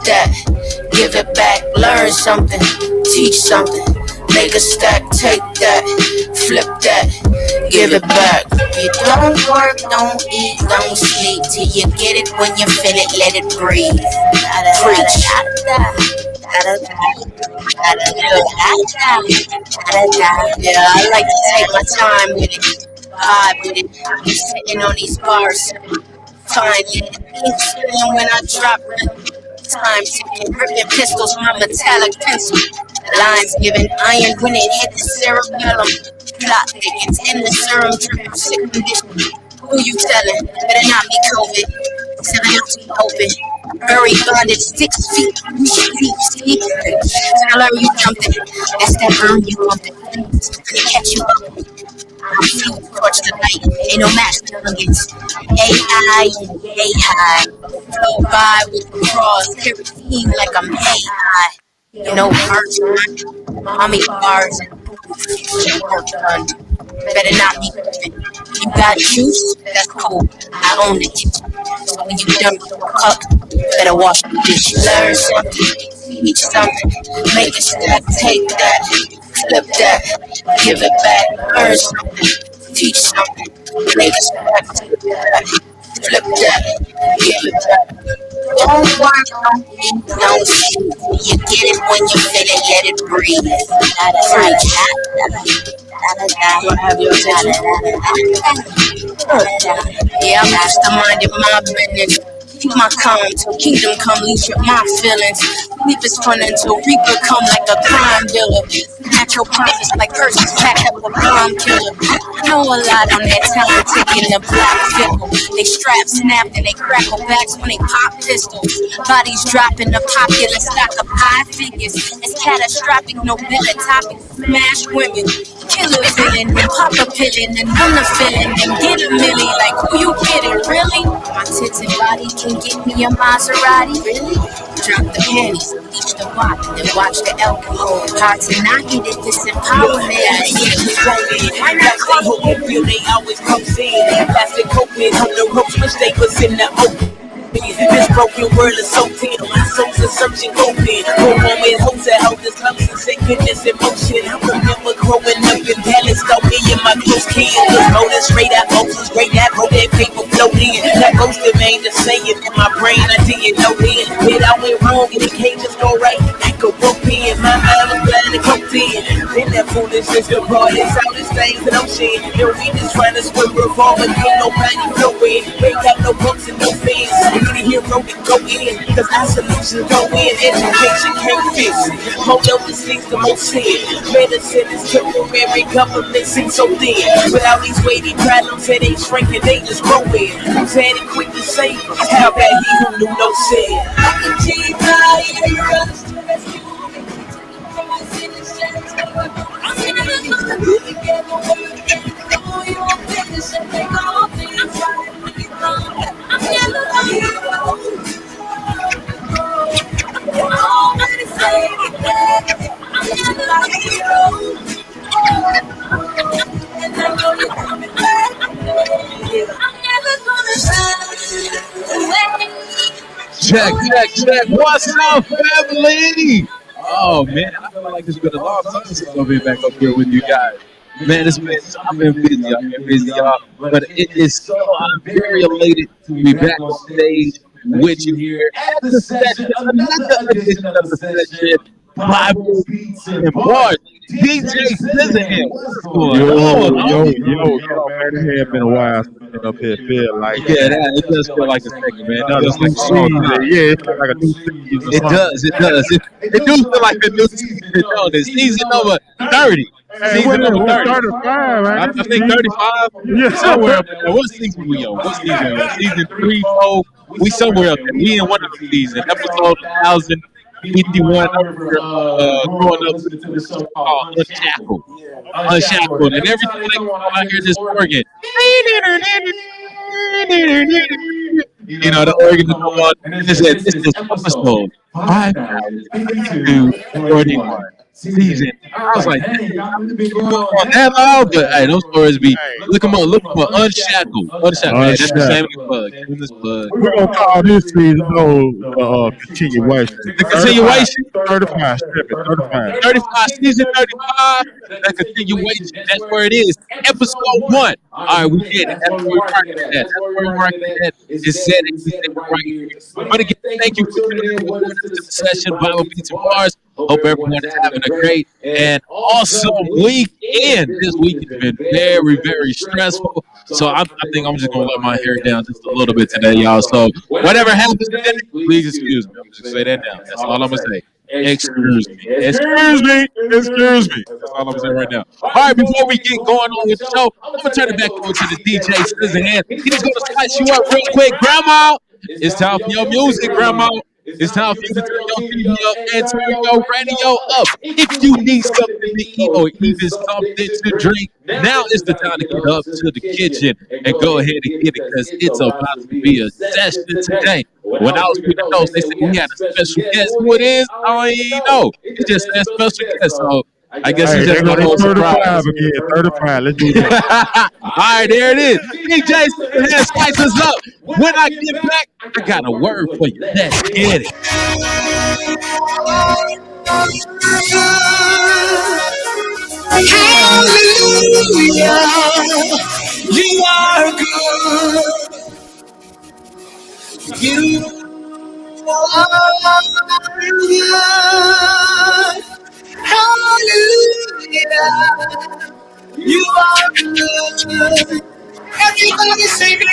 that, give it back, learn something, teach something, make a stack, take that, flip that, give it back. You don't work, don't eat, don't sleep till you get it. When you feel it, let it breathe. Preach. Yeah, I like to take my time with it, vibe with it. I'm sitting on these bars, fine, ink spilling when I drop rhythm. Time ticking, ripping pistols, my metallic pencil. Lines given iron when it hit the cerebellum. Plot thickens in the serum, dripping sick condition. Who you telling? Better not be COVID. 7 ounce open. Buried bondage, 6 feet. Deep, see? Tell her you something. That's that burn you something. Gonna catch you up. I'm flew torch the night. Ain't no match to nuggets. AI and yay high. Flow by with the cross. Kerosene like I'm AI. You know, parts done. Mommy bars and work done. Better not be good. You got juice? That's cool. I own the kitchen. So when you done with the cup, better wash the dishes. Learn something, teach something, make a step, take that, flip that, give it back. Learn something, teach something, make a step, take that, flip that, give it back. Don't work, don't eat, don't sleep. You get it when you feel it, let it breathe. Preach. Wanna have your attention? Yeah, I'm just minding my business. Keep my calm till kingdom come, leash with my feelings. Leave is fun until Reaper come like a crime dealer. Natural profits like purses packed up a bomb killer. Know a lot on that time taking the black fickle. They strap snapped and they crackle backs when they pop pistols. Bodies dropping the popular stock of high figures. It's catastrophic, no better topic. Smash women, killer villain, and pop a pillin' and run the feeling and get a milli. Like who you kidding, really? My tits and body can get me a Maserati, really? Drop the panties, bleach the wop, then watch the alcohol. Hard to not get it, disempowerment. Why not call them? They always come in. Plastic coping on the ropes, wish they was in the open. This broken world is so thin. My soul's a searching open. Go home with hopes that hold this love and say goodness and motion. I remember growing up in Dallas, though me and my close kids. Cause molded straight out, Moses great that wrote that paper float in. That ghost of ain't the saying in my brain, I didn't know then. But I went wrong and it can't just go right. I go rope in, my mind was blind and coped in. Then that foolishness the brought us out these things that I'm seeing. And we just trying to swim revolving, ain't nobody flowing. Ain't got no bumps and no fans. Any hero can go in, cause our solutions go in. Education can't fix it. Hold up the things the most sin. Medicine is temporary, government seems so thin. Without these weighty problems, it ain't shrinking, they just growing. Who's had it quick to save us? How about he who knew no sin? I can keep Check. What's up, family? Oh man, I feel like it's been a long time since I've been back up here with you guys. Man, I've been busy, y'all. But it is so I'm very elated to be back on stage with you here at the session, another edition of the session. Bible beats and bars. DJ Scissorhands. What's going on? Yo, man, it had been a while since I've been up here. Feel like it does feel like a second, man. another new season. Yeah, it feels like a new season. It does. It do feel like a new season. No, the season number 30. Season number 30. 35, right? I think 35. Yeah. Somewhere up there. What season we on? What season? Season 3, 4. We somewhere up there. We in one of the seasons. Episode 1051. Growing up to the show called Unshackled. And everything like out here just working. You know, the organ is on. This is episode 5 to 41. season. I was like, dang, on that long, but hey, those stories be look them up, Unshackled. Hey, that's the same plug. We're gonna call this season continuation. The continuation, 35, 35. 35 season 35. The continuation. That's where it is. Episode 1. All right, we did it. That's where we're marking it at. That's where we're marking it at. It's said it. We said it right here. But again, thank you for tuning in with us to the session. Bible Beats and Bars. Hope everyone is having a great and awesome weekend. This week has been very, very stressful. So I think I'm just going to let my hair down just a little bit today, y'all. So whatever happens today, please excuse me. I'm just going to say that now. That's all I'm going to say. Excuse me. Excuse me. Excuse me. That's all I'm going to say right now. All right, before we get going on with the show, I'm going to turn it back over to the DJ Scissorhands. He's going to spice you up real quick. Grandma, it's time for your music, Grandma. It's time for you to turn your TV up and turn your radio up. If you need something to eat or even something to drink, now is the time to get up to the kitchen and go ahead and get it because it's about to be a session today. When I was reading the notes, they said we had a special guest. Who it is? I don't even know. It's just that special guest. So I guess he's just going to 35 again. 35. Let's do that. All right, there it is. DJ Scissorhands, spice us up. When I get back, I got a word for you. Let's get it. Hallelujah, you are good. You are good. Hallelujah, you are good. Everybody sing it.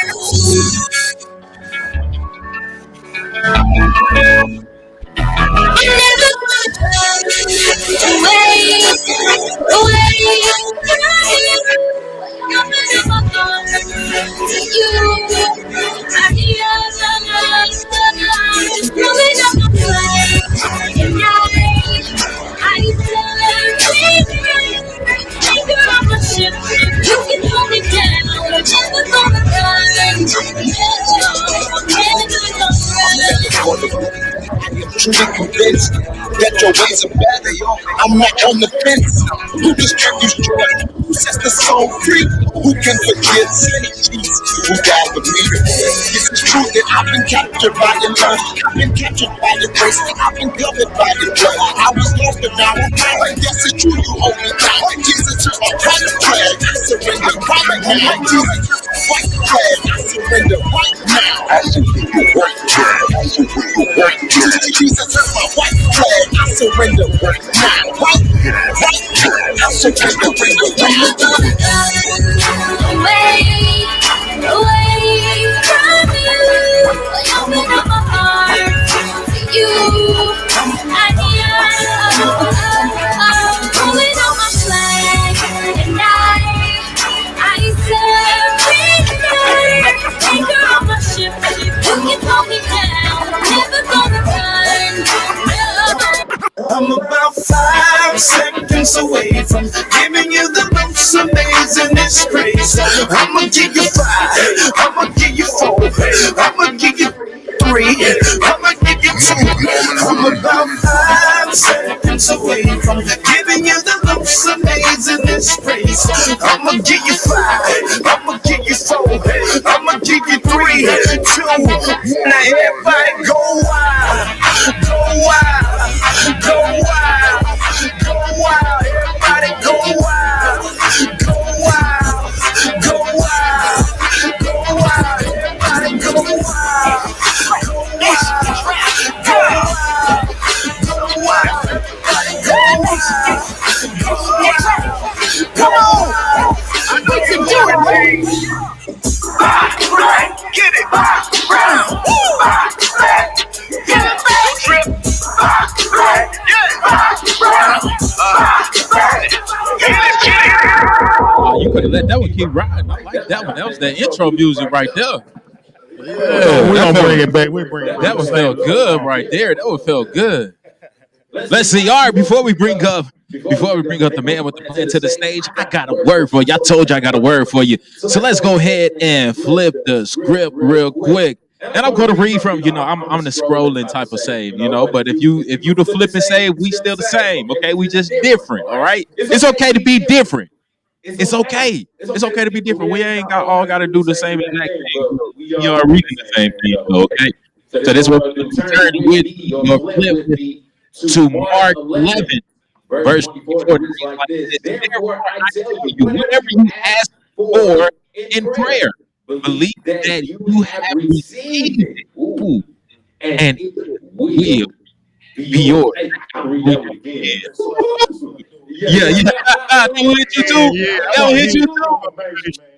Truly convinced that your ways are better. I'm not on the fence. Who distributes joy? Who sets the soul free? Who can forgive sin? Jesus, who died for me? This is true that I've been captured by your love. I've been captured by your grace. I've been covered by your blood. I was lost but now I'm found. Yes, it's true you hold me down. Jesus, you're my white flag. I surrender right now. Jesus, you're my white flag. I surrender right now. I surrender right now. I surrender right now. Jesus, you're my white flag. I surrender right now. Right now. I surrender right now. Away from you. Open up my heart to you. Pulling on my flag, and I surrender. Anchor on my ship, you can hold me down. Never gonna run. No. I'm about 5 seconds away from giving you the most amazing grace. I'ma give you 5. I'ma give you 4. I'ma give you 3. I'ma give you 2. I'm about 5 seconds away from giving you the most amazing grace. I'ma give you 5. I'ma give you 4. I'ma give you 3, 2. Now everybody go wild, go wild, go wild, go wild. Everybody go wild, go wild, go wild, go wild. Everybody go wild, go wild, go wild, go wild. Come on, I know you can do it, baby. Right, get it, round, get it, trip, right, get it, Oh, you could have let that one keep riding. I like that one. That was that intro music right there. Yeah, we don't bring it back. We bring it back. That one felt good right there. That one felt good. Let's see. All right, before we bring up the man with the plan to the stage, I got a word for you. I told you I got a word for you. So let's go ahead and flip the script real quick. And I'm going to read from, I'm the scrolling type of save, but if you the flip and save, we still the same. Okay. We just different. All right. It's okay to be different. It's okay. It's okay to be different. We ain't got to do the same exact thing. You are reading the same thing. Okay. So this what we're turning with your flip with to Mark 11, verse 24. Like this. Therefore, I tell you, whatever you ask for in prayer, believe that you have received it. Ooh, and it will be yours. Hey, I read that one again. Yeah. That will hit you too. That will hit you too.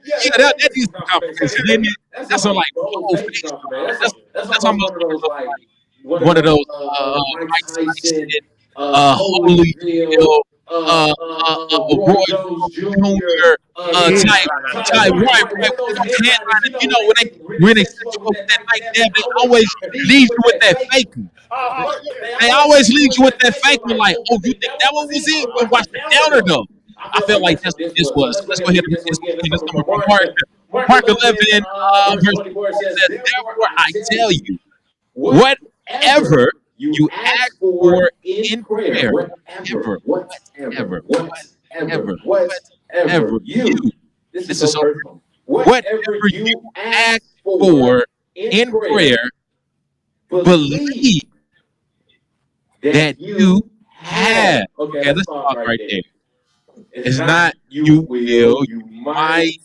Yeah, that needs some competition, isn't it? That's on like whole face. That's almost one of those Mike Tyson, Holyfield, Roy Jones Jr. Type right. When they set you up with that like that, they always leave you with that faking. They always leave you with that faking, like, oh, you think that one was it? But watch the downer though. I feel like that's what this was. Let's go ahead and read this. This coming from Mark 11, verse 4 says, therefore I tell you, whatever you ask for in prayer, whatever you. This is so personal. Whatever you ask for in prayer, believe that you have. Okay, let's stop right there. It's not you will, you might,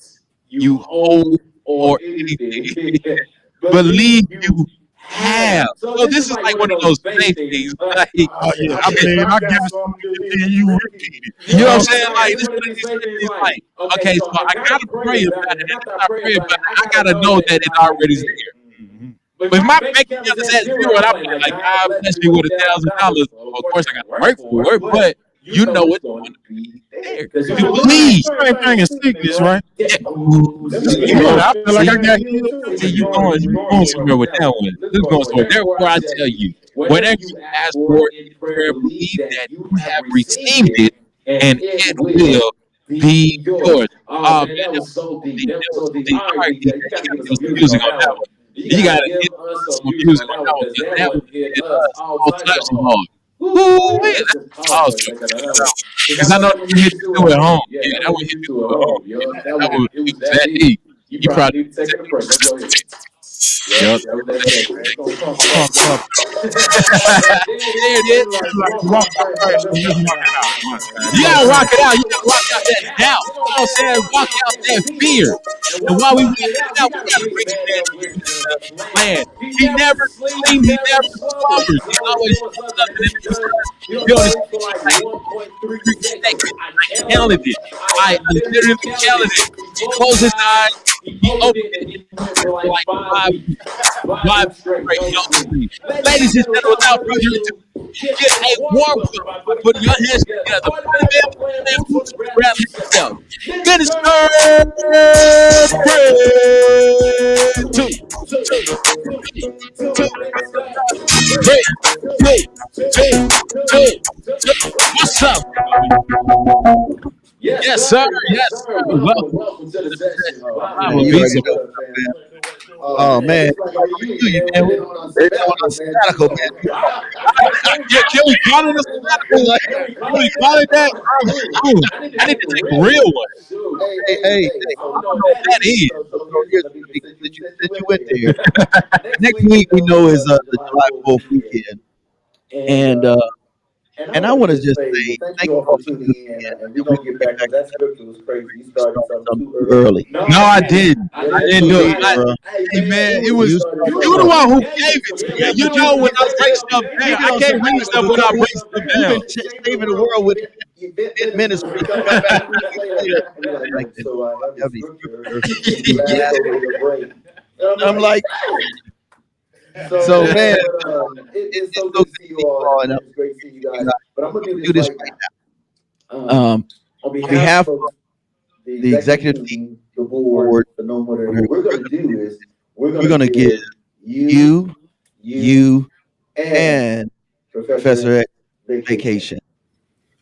you hope, or anything. Believe you have. So this is like one of those faith things. Like, I give it something and you repeat it. You know what I'm saying? Like, this is like, okay, so I gotta pray about it. And if I pray about it, I gotta know that it already is there. But if my bank account is at zero, and I'm like, God bless me with $1,000, of course I gotta work for it, but you know it's going to be there. Please. Same thing as sickness, right? Yeah. I feel like I got healed. See, you going somewhere with that one. This is going somewhere. Therefore, I tell you, whatever you ask for in prayer, believe that you have received it, and it will be yours. Oh, man, that was so deep. That was so deep. All right, you got to get some music on that one. You got to get some music on that one, because that one hit us all types of hard. Ooh, man, that's awesome. Because I know you hit you at home. Yeah, that one hit you at home. Yeah, that one, it was that deep. You probably need to take a break. Yep. There it is. You gotta rock it out. You gotta rock out that doubt. You know what I'm saying? Rock out that fear. And while we rock it out, we gotta bring it back. Man, he never sleeps. He never slumbers. He's always doing something. He's doing this. I counted it. I literally counted it. He closed his eyes. He opened it for like five straight. Ladies and gentlemen, without further ado, get a warm up by putting your hands together. Grab yourself. What's up? Yes, sir. Yes, sir. Welcome to the session. Oh man, on sabbatical, man. Can we call it a sabbatical? Can we call it that? I need to take a real one. Hey, I don't know what that is. Since you went there, next week we know is the July 4th weekend, and I want to just say thank you all for tuning in, and we're gonna get back. That scripture was crazy. You started something too early. No, I didn't. I didn't do it. Hey man, it was you were the one who gave it to me. You know when I break stuff down, I can't read stuff without breaking stuff down. You've been saving the world with ministry. I'm like. So man, it's so good to see you all, and it's great to see you guys. But I'm gonna do this right now. On behalf of the executive team, the board, the No More, what we're gonna do is we're gonna give you, and Professor X vacation.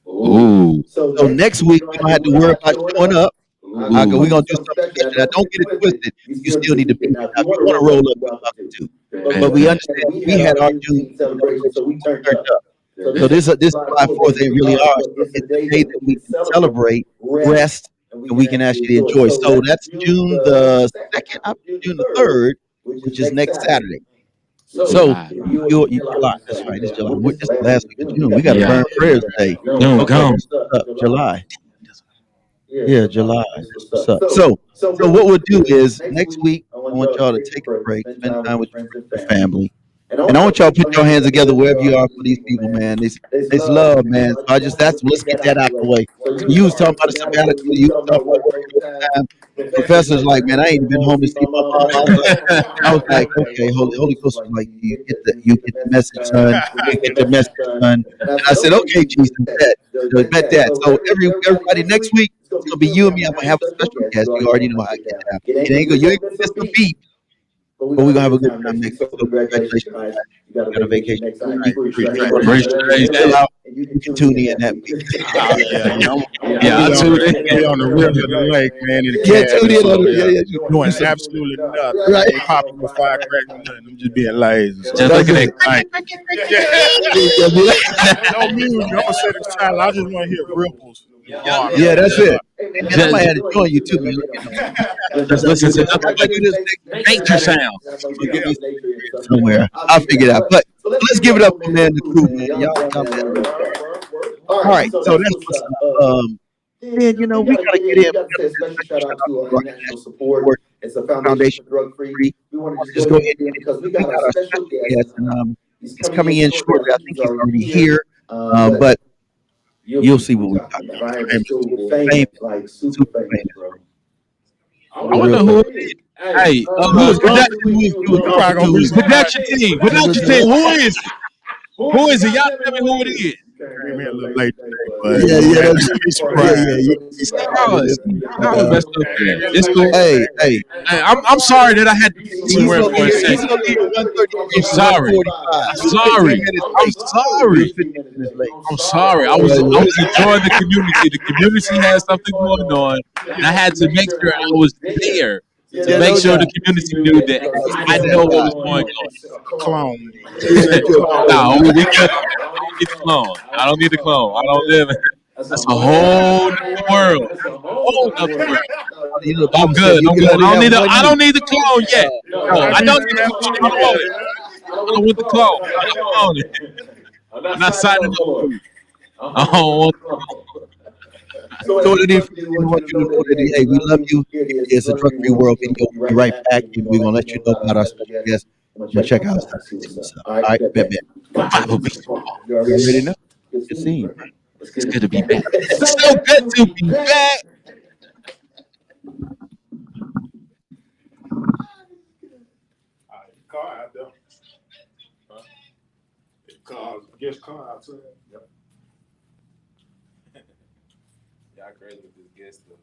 Ooh. So next week we don't have to worry about showing up. We're gonna do something special. Now, don't get it twisted. You still need to be here. Now, if you want to roll up, you're welcome to. But we understand we had our June celebration, so we turned up. So this July 4th ain't really ours. So it's the day that we can celebrate, rest, and we can actually enjoy. So that's June the 2nd, June the 3rd, which is next Saturday. So you July. That's right. It's July. This is the last week of June. We got to burn prayers today. Okay, July. Yeah, July. That's what's up. So what we'll do is next week I want y'all to take a break, spend time with your friends, your family, and I want y'all to put your hands together wherever you are for these people, man. It's love, man. So let's get that out the way. So you was talking about the sabbatical. You was talking about working overtime. Professor's like, man, I ain't been home to see my mom. I was like, okay, Holy Ghost was like, you get the message, son. You get the message, son. And I said, okay, Jesus, bet that. So everybody next week it's gonna be you and me. I'm gonna have a special guest. You already know how I get down. It ain't good. You ain't gonna miss the beat, but we're gonna have a good time next week. So congratulations, guys. You got a vacation next week. Chill out. You can tune in that week. I tuned in on the river of the lake, man. Tune in on the doing absolutely nothing. Right. I ain't popping no firecrackers, nothing. I'm just being lazy. Just looking at No music. I'm gonna set it aside. I just want to hear ripples. Yeah, that's it. And I might have to join you too, man. Just listen to nature sound Somewhere. I'll figure it out. But let's give it up for man the crew, man. Y'all man. All right, so that's what's up. Man, we gotta get in. Special shout out to our international support. It's a foundation for drug free. We want to just go ahead and because we got our special guest, and he's coming in shortly. I think he's already here. But you'll see what we're talking about. Famous, super famous, bro. I wonder who it is. Hey, who is production team? Production team. Who is it? Who is it? Y'all tell me who it is. Came in a little late today, but It's cool. Hey, I'm sorry that I had to be somewhere for a second. He's gonna leave at 1:30. I'm sorry. I'm sorry. I was enjoying the community. The community had something going on, and I had to make sure I was there to make sure the community knew that I know what was going on. Clone. No, we can't get the clone. I don't need the clone. I don't live in. That's a whole new world. I'm good. I don't need the clone yet. No, I don't need the clone. I don't want the clone. I don't want it. I'm not signing up for it. I don't want the clone. So what it is, we want you to know that, hey, we love you. It's a drug-free world video. We'll be right back, and we're going to let you know about our special guest. I'm going to check out what's up. All right, bet. You already know. Good seeing you. It's good to be back. It's so good to be back. Car out there. Car outside. Yep. Y'all crazy with this guest stuff.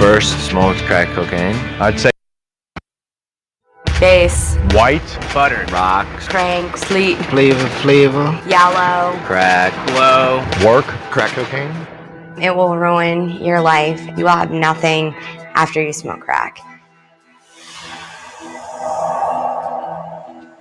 First smoked crack cocaine. I'd say Base, White, Butter. Rock. crank, sleep, Flavor. yellow. Crack. Glow. work, Crack cocaine. It will ruin your life. You will have nothing after you smoke crack.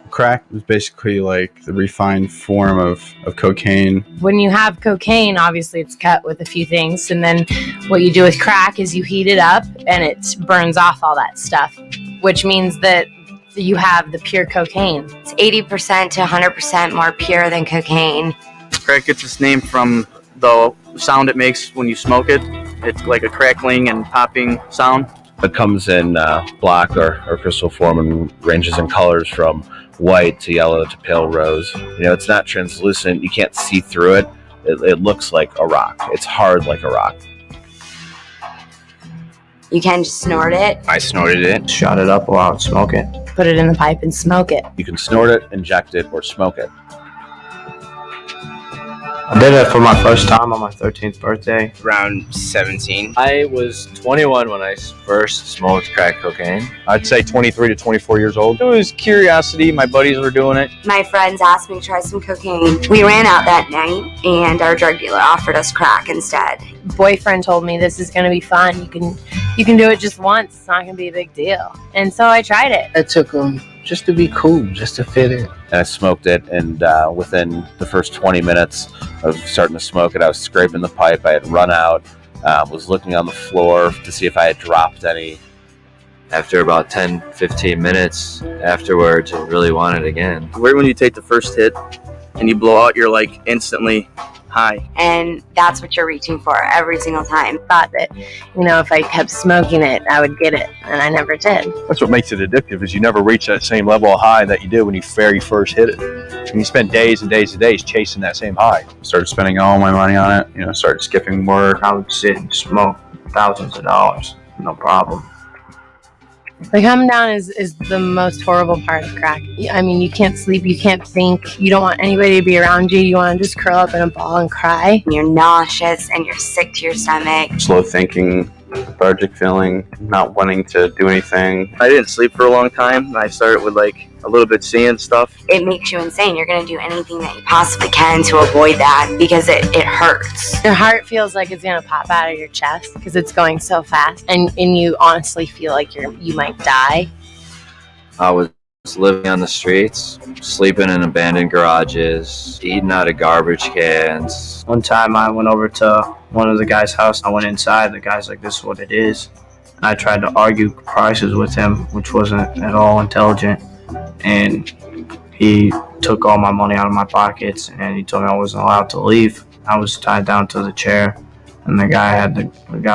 Crack was basically like the refined form of cocaine. When you have cocaine, obviously it's cut with a few things, and then what you do with crack is you heat it up and it burns off all that stuff, which means that you have the pure cocaine. It's 80% to 100% more pure than cocaine. Crack gets its name from the sound it makes when you smoke it. It's like a crackling and popping sound. It comes in black or crystal form and ranges in colors from white to yellow to pale rose. You know, it's not translucent. You can't see through it. It looks like a rock. It's hard like a rock. You can just snort it. I snorted it. Shot it up while I would smoke it. Put it in the pipe and smoke it. You can snort it, inject it, or smoke it. I did it for my first time on my 13th birthday. Around 17. I was 21 when I first smoked crack cocaine. I'd say 23 to 24 years old. It was curiosity. My buddies were doing it. My friends asked me to try some cocaine. We ran out that night and our drug dealer offered us crack instead. Boyfriend told me this is going to be fun. You can do it just once. It's not going to be a big deal. And so I tried it. I took them just to be cool, just to fit in. And I smoked it, and within the first 20 minutes of starting to smoke it, I was scraping the pipe. I had run out, was looking on the floor to see if I had dropped any. After about 10, 15 minutes afterwards, I really wanted it again. Right when you take the first hit and you blow out, you're like instantly high. And that's what you're reaching for every single time. Thought that, if I kept smoking it, I would get it. And I never did. That's what makes it addictive, is you never reach that same level of high that you did when you very first hit it. And you spend days and days and days chasing that same high. Started spending all my money on it. Started skipping work. I would sit and smoke thousands of dollars, no problem. The come down is the most horrible part of crack. I mean, you can't sleep, you can't think, you don't want anybody to be around you. You want to just curl up in a ball and cry. You're nauseous and you're sick to your stomach. Slow thinking, lethargic feeling, not wanting to do anything. I didn't sleep for a long time. I started with like a little bit seeing stuff. It makes you insane. You're going to do anything that you possibly can to avoid that because it hurts. Your heart feels like it's going to pop out of your chest because it's going so fast. And you honestly feel like you might die. I was living on the streets, sleeping in abandoned garages, eating out of garbage cans. One time I went over to one of the guy's house. I went inside. The guy's like, this is what it is. And I tried to argue prices with him, which wasn't at all intelligent. And he took all my money out of my pockets and he told me I wasn't allowed to leave. I was tied down to the chair. And the guy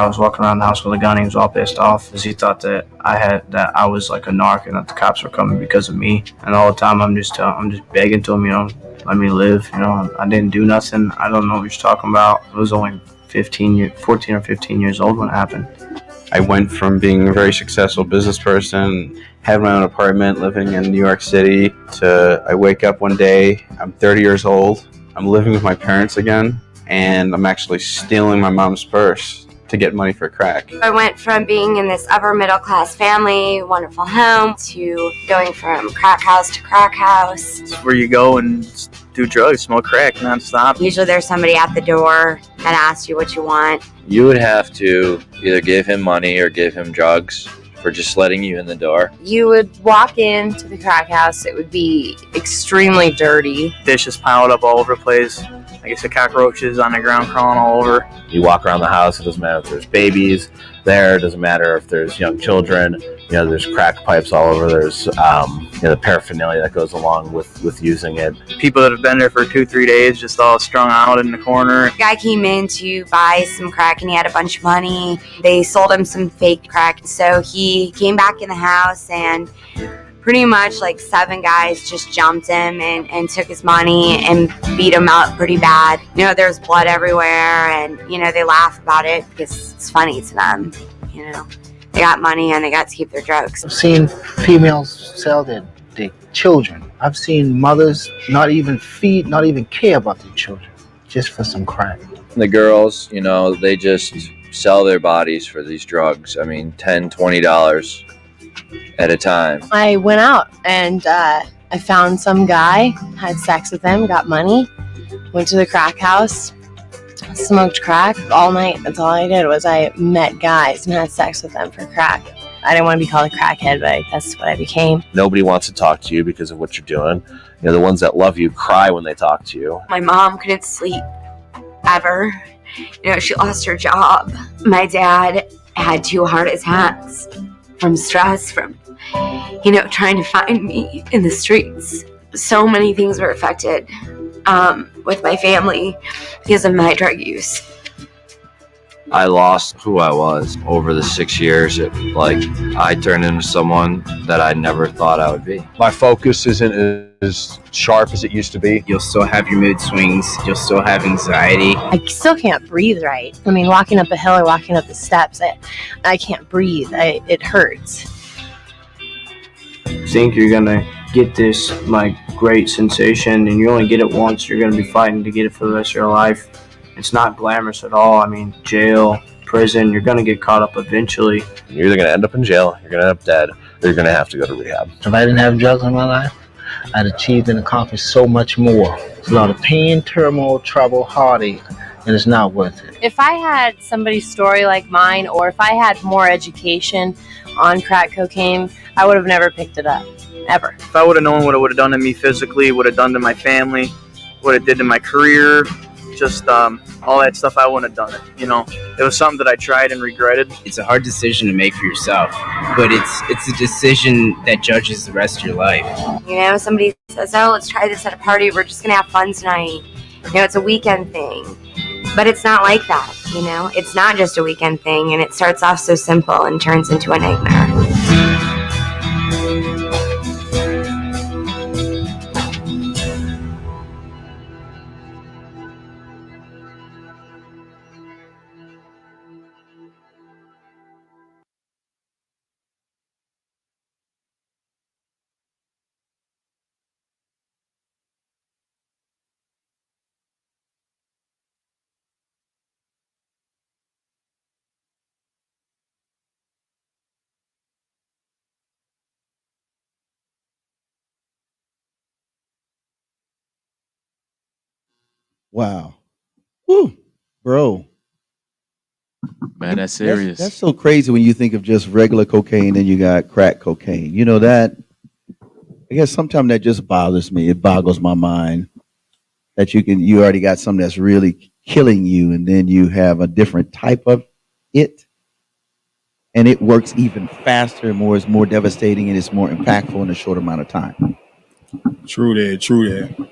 was walking around the house with a gun. He was all pissed off because he thought that I was like a narc and that the cops were coming because of me. And all the time I'm just begging to him, let me live. I didn't do nothing. I don't know what you're talking about. I was only 14 or 15 years old when it happened. I went from being a very successful business person, had my own apartment, living in New York City, to I wake up one day, I'm 30 years old, I'm living with my parents again, and I'm actually stealing my mom's purse to get money for crack. I went from being in this upper middle class family, wonderful home, to going from crack house to crack house. It's where you go and do drugs, smoke crack nonstop. Usually there's somebody at the door that asks you what you want. You would have to either give him money or give him drugs for just letting you in the door. You would walk into the crack house. It would be extremely dirty. Dishes piled up all over the place. I guess the cockroaches on the ground crawling all over. You walk around the house, it doesn't matter if there's babies there, it doesn't matter if there's young children, there's crack pipes all over, there's the paraphernalia that goes along with using it. People that have been there for 2-3 days just all strung out in the corner. A guy came in to buy some crack and he had a bunch of money. They sold him some fake crack, so he came back in the house and pretty much like 7 guys just jumped him and took his money and beat him up pretty bad. There's blood everywhere and, they laugh about it because it's funny to them. They got money and they got to keep their drugs. I've seen females sell their children. I've seen mothers not even care about their children just for some crack. The girls, they just sell their bodies for these drugs. I mean, $10, $20 at a time. I went out and I found some guy, had sex with him, got money, went to the crack house, smoked crack all night. That's all I did was I met guys and had sex with them for crack. I didn't want to be called a crackhead, but that's what I became. Nobody wants to talk to you because of what you're doing. You know, the ones that love you cry when they talk to you. My mom couldn't sleep ever. You know, she lost her job. My dad had 2 heart attacks from stress, from, you know, trying to find me in the streets. So many things were affected with my family because of my drug use. I lost who I was over the 6 years. I turned into someone that I never thought I would be. My focus isn't as sharp as it used to be. You'll still have your mood swings. You'll still have anxiety. I still can't breathe right. I mean, walking up a hill or walking up the steps, I can't breathe. It hurts. Think you're gonna get this like great sensation, and you only get it once. You're gonna be fighting to get it for the rest of your life. It's not glamorous at all. I mean, jail, prison, you're gonna get caught up eventually. You're either gonna end up in jail, you're gonna end up dead, or you're gonna have to go to rehab. If I didn't have drugs in my life, I'd achieved and accomplished so much more. It's a lot of pain, turmoil, trouble, heartache, and it's not worth it. If I had somebody's story like mine, or if I had more education on crack cocaine, I would have never picked it up, ever. If I would have known what it would have done to me physically, would have done to my family, what it did to my career, just all that stuff, I wouldn't have done it. You know, it was something that I tried and regretted. It's a hard decision to make for yourself, but it's a decision that judges the rest of your life. You know, somebody says, oh, let's try this at a party. We're just going to have fun tonight. You know, it's a weekend thing. But it's not like that, you know? It's not just a weekend thing, and it starts off so simple and turns into a nightmare. Wow. Whew, bro. Man, that's serious. That's so crazy when you think of just regular cocaine and you got crack cocaine. You know that, I guess sometimes that just bothers me. It boggles my mind that you already got something that's really killing you, and then you have a different type of it, and it works even faster, it's more devastating, and it's more impactful in a short amount of time. True that.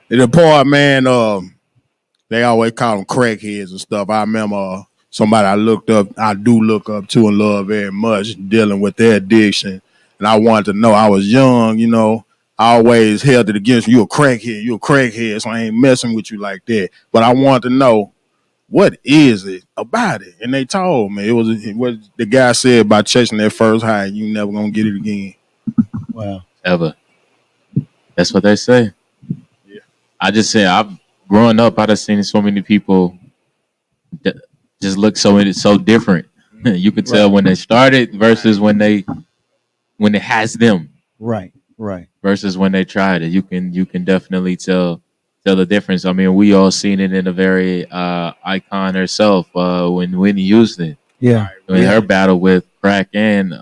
The part, man, they always call them crackheads and stuff. I remember somebody I do look up to and love very much, dealing with their addiction. And I wanted to know, I was young, you know, I always held it against you a crackhead, so I ain't messing with you like that. But I wanted to know, what is it about it? And they told me, it was what the guy said about chasing that first high, you never gonna get it again. Wow. Ever. That's what they say. Yeah. I just say, growing up, I've seen so many people that just look so different. You could tell when they started versus when it has them. Right. Versus when they tried it. You can definitely tell the difference. I mean, we all seen it in a very icon herself when Whitney used it. Yeah. I mean, her battle with crack and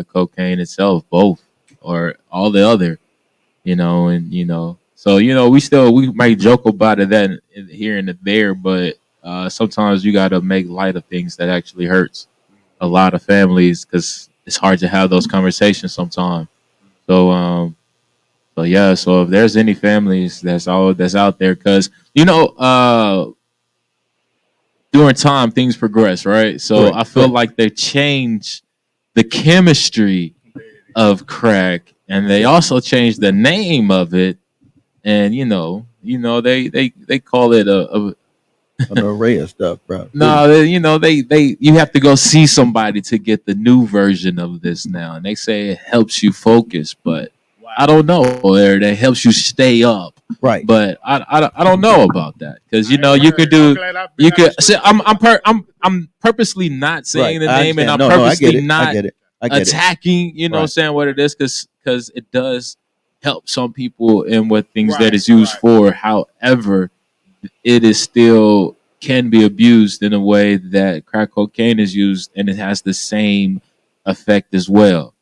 cocaine itself, both, or all the other, you know, and you know. So, you know, we might joke about it then here and there, but sometimes you got to make light of things that actually hurts a lot of families, because it's hard to have those conversations sometimes. So, so if there's any families that's out there, because, you know, during time, things progress, right? So I feel like they changed the chemistry of crack, and they also changed the name of it. And you know, they call it an array of stuff, bro. No, you have to go see somebody to get the new version of this now, and they say it helps you focus, but I don't know, or that helps you stay up. Right. But I don't know about that because you know you could do you could. See, I'm purposely not saying the name, and I'm purposely not attacking. You know, what I'm saying what it is because it does help some people in what things that is used for. However, it is still can be abused in a way that crack cocaine is used, and it has the same effect as well.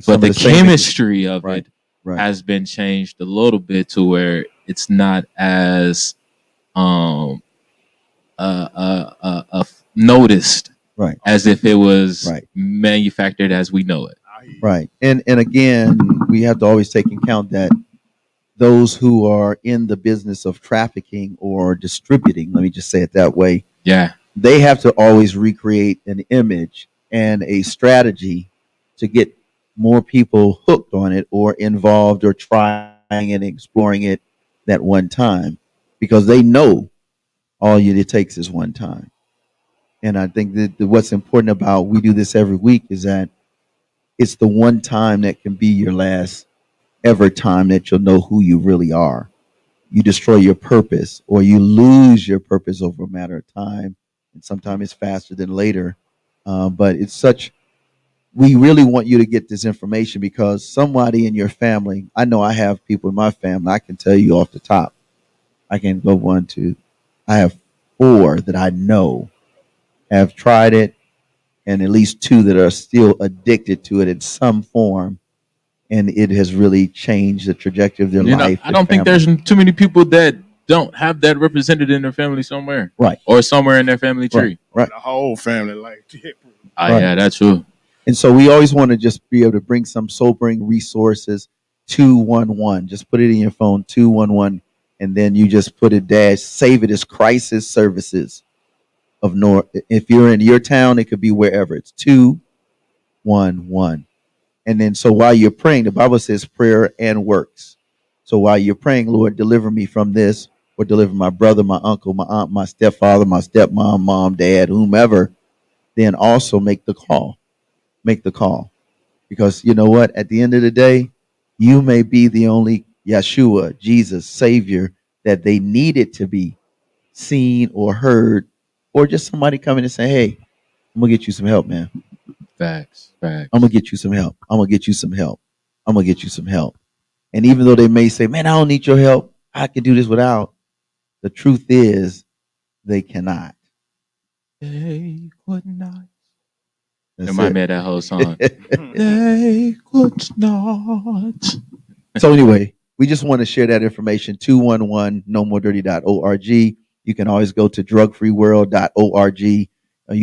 But the chemistry of it has been changed a little bit to where it's not as noticed as if it was manufactured as we know it. Right. And again, we have to always take into account that those who are in the business of trafficking or distributing, let me just say it that way. Yeah. They have to always recreate an image and a strategy to get more people hooked on it or involved or trying and exploring it that one time, because they know all it takes is one time. And I think that what's important about we do this every week is that it's the one time that can be your last ever time that you'll know who you really are. You destroy your purpose or you lose your purpose over a matter of time. And sometimes it's faster than later. But it's such, we really want you to get this information because somebody in your family, I know I have people in my family, I can tell you off the top. I can go 1, 2, I have 4 that I know have tried it, and at least 2 that are still addicted to it in some form. And it has really changed the trajectory of their life. I don't think there's too many people that don't have that represented in their family somewhere. Right. Or somewhere in their family tree. Right. The whole family like Yeah, that's true. And so we always want to just be able to bring some sobering resources. 211. Just put it in your phone, 211, and then you just put it save it as crisis services of North. If you're in your town, it could be wherever. It's 211. And then so while you're praying, the Bible says prayer and works. So while you're praying, Lord, deliver me from this, or deliver my brother, my uncle, my aunt, my stepfather, my stepmom, mom, dad, whomever, then also make the call. Make the call. Because you know what? At the end of the day, you may be the only Yeshua, Jesus, Savior that they needed to be seen or heard, or just somebody coming and say, hey, I'm going to get you some help, man. Facts. I'm going to get you some help. I'm going to get you some help. I'm going to get you some help. And even though they may say, man, I don't need your help, I can do this without, the truth is they cannot. They could not. That's Remind it. me of that whole song. They could not. So anyway, we just want to share that information. 211nommoredirty.org. You can always go to drugfreeworld.org. You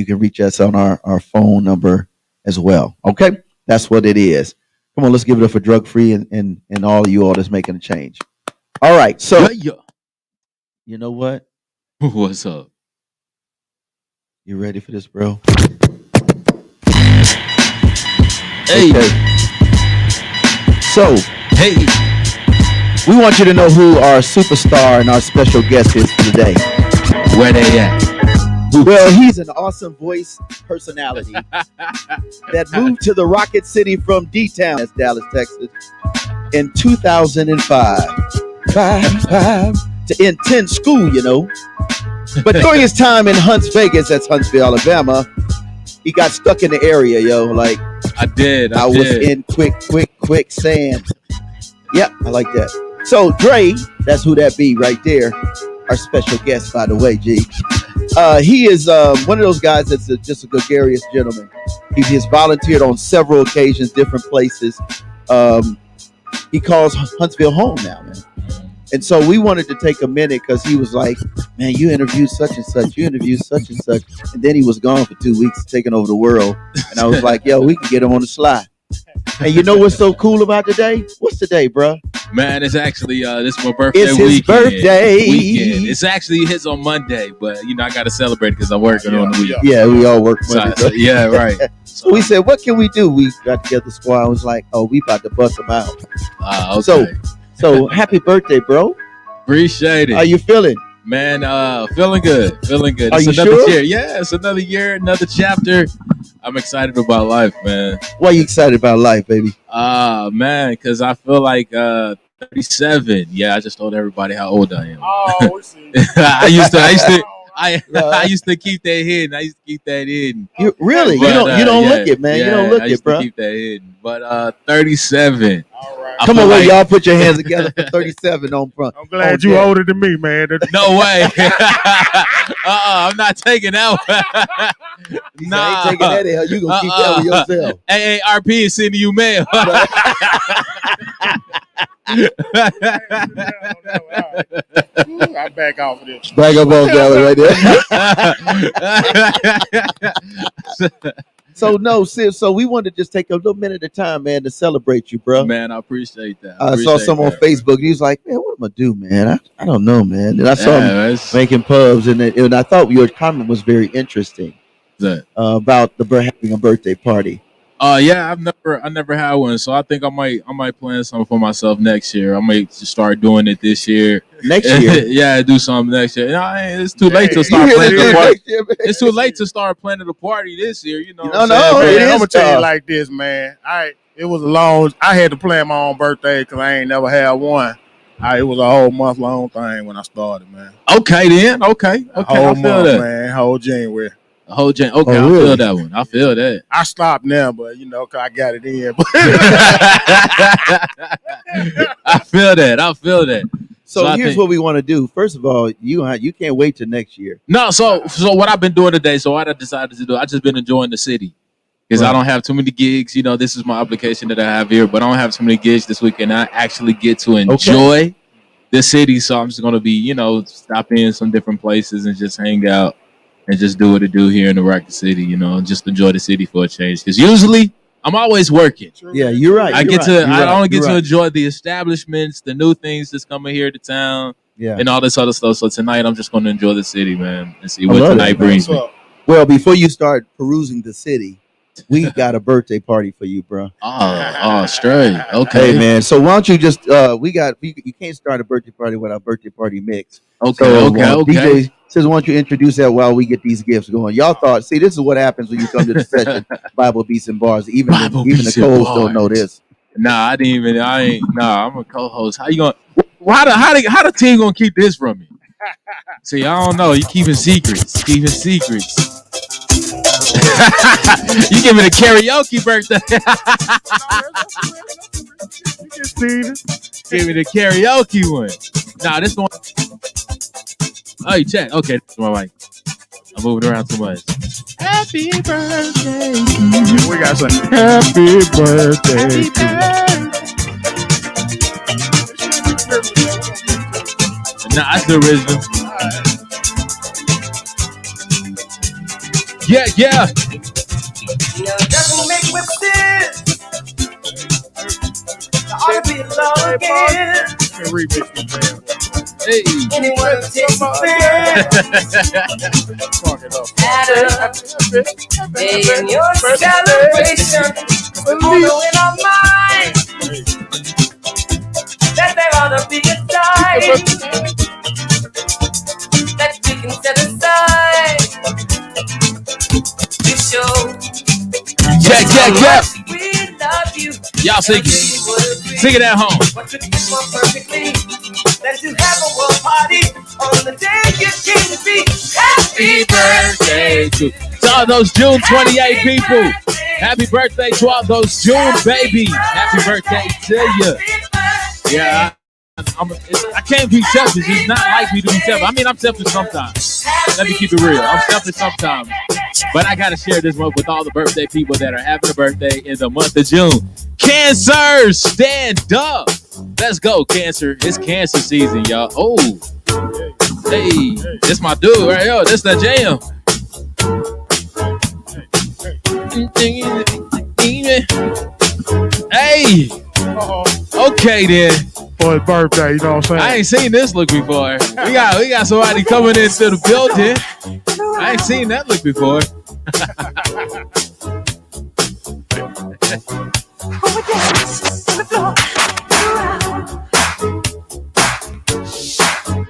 can reach us on our phone number as well. Okay? That's what it is. Come on, let's give it up for Drug Free and all you all that's making a change. All right. So, you know what? What's up? You ready for this, bro? Hey. Okay. So, hey, we want you to know who our superstar and our special guest is for today. Where they at? Well, he's an awesome voice personality that moved to the Rocket City from D-Town, that's Dallas, Texas, in 2005. To intend school, you know. But during his time in that's Huntsville, Alabama, he got stuck in the area, yo. Like I did. I was in quicksand. Yep, I like that. So Dre, that's who that be right there. Our special guest, by the way, G. He is one of those guys that's just a gregarious gentleman. He has volunteered on several occasions, different places. He calls Huntsville home now, man. And so we wanted to take a minute because he was like, man, you interviewed such and such, you interviewed such and such. And then he was gone for 2 weeks, taking over the world. And I was like, yo, we can get him on the slide. And you know what's so cool about today? What's today, bro? Man, it's actually this is my birthday It's his birthday. weekend. It's actually his on Monday, but I got to celebrate because I'm working on the week. Yeah, we all work Monday. So, yeah, right. So we said, what can we do? We got together, the squad was like, oh, we about to bust him out. Okay. So happy birthday, bro. Appreciate it. How you feeling? Man, feeling good. Are It's you another sure? year. Yeah, it's another year, another chapter. I'm excited about life, man. Why are you excited about life, baby? Man, because I feel like 37. Yeah, I just told everybody how old I am. Oh, see. I used to keep that hidden. I used to keep that hidden. You really? But, you don't look it, man. You don't look I it, used bro. to keep that hidden. But 37. Come on, y'all put your hands together for 37 on front. I'm glad you older than me, man. No way. I'm not taking that one. Nah, I ain't taking that L. You gonna keep that with yourself. AARP is sending you mail. I back off of this. Back up on that one right there. So we wanted to just take a little minute of time, man, to celebrate you, bro. Man, I appreciate that. I saw some on Facebook. He was like, "Man, what am I do, man? I don't know, man." And I saw him making pubs, and I thought your comment was very interesting about having a birthday party. Yeah, I never had one, so I think I might plan something for myself next year. I might just start doing it this year. Next year, yeah, do something next year. No, it's too late to start planning the party. It's too late to start planning the party this year. You know. I'm gonna tell you like this, man. It was a long. I had to plan my own birthday because I ain't never had one. It was a whole month long thing when I started, man. Okay, then. Okay. Whole month, man. Whole January. Okay, really? I feel that one. I feel that. I stopped now, but cause I got it in. I feel that. So here's what we want to do. First of all, you can't wait till next year. No, so what I've been doing today, what I decided to do, I just been enjoying the city. Because I don't have too many gigs. This is my obligation that I have here, but I don't have too many gigs this weekend. I actually get to enjoy the city. So I'm just gonna be, stop in some different places and just hang out. And just do what I do here in the Rocket City, just enjoy the city for a change. Because usually I'm always working. Yeah, you're right. I only get to enjoy the establishments, the new things that's coming here to town, and all this other stuff. So tonight I'm just going to enjoy the city, man, and see what tonight brings me. Well, before you start perusing the city, we got a birthday party for you, bro. Oh, straight. Okay, hey, man. So why don't you just you can't start a birthday party without birthday party mix. Okay. DJ says, why don't you introduce that while we get these gifts going? Y'all thought, see, this is what happens when you come to the session, Bible Beats and Bars. Even the co-hosts don't know this. Nah, I'm a co-host. How you going? How the team gonna keep this from me? See, I don't know. You keeping secrets. You give me the karaoke birthday. Give me the karaoke one. Nah, this one. Oh, you check. Okay, that's my mic. I'm moving around too much. Happy birthday. We got something. Happy birthday. Nah, that's the original. Yeah. Doesn't make with this. I ought to be alone again. Hey. Anyone who takes offense at a day in your celebration, although in our minds that there ought to be a time that we can set aside to show Yeah. we love you. Y'all sing it. Sing it at home. What could be more perfectly than to have a world party on the day you came to be? Happy birthday to all those June 28 people. Happy birthday to all those June babies. Happy birthday to you. Yeah, I can't be selfish. It's not like me to be selfish. I mean, I'm selfish sometimes. Let me keep it real. I'm selfish sometimes. But I got to share this one with all the birthday people that are having a birthday in the month of June. Cancer, stand up. Let's go, Cancer. It's Cancer season, y'all. Oh, hey, this my dude right here. This the jam. Hey. Okay then. For his birthday, you know what I'm saying? I ain't seen this look before. We got somebody coming into the building. I ain't seen that look before.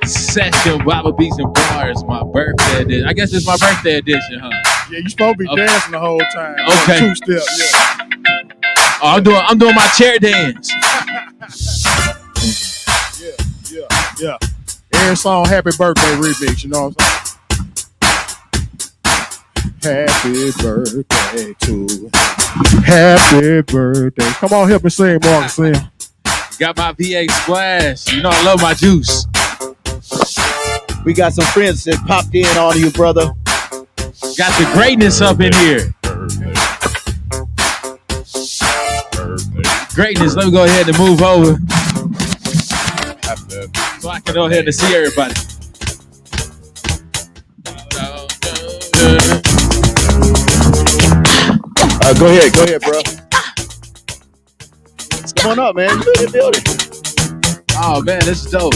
Session Bible Beats and Bars, my birthday edition. I guess it's my birthday edition, huh? Yeah, you supposed to be dancing the whole time. Okay. 2-step, yeah. Oh, I'm doing my chair dance. Yeah. Every song, happy birthday remix, you know what I'm saying? Happy birthday to Happy birthday. Come on, help me sing, Marcus. Got my VA splash. You know I love my juice. We got some friends that popped in on you, brother. Got the greatness up in here. Greatness. Let me go ahead and move over so I can go ahead and see everybody. Go ahead, bro. Come on up, man. You in the building. Oh man, this is dope.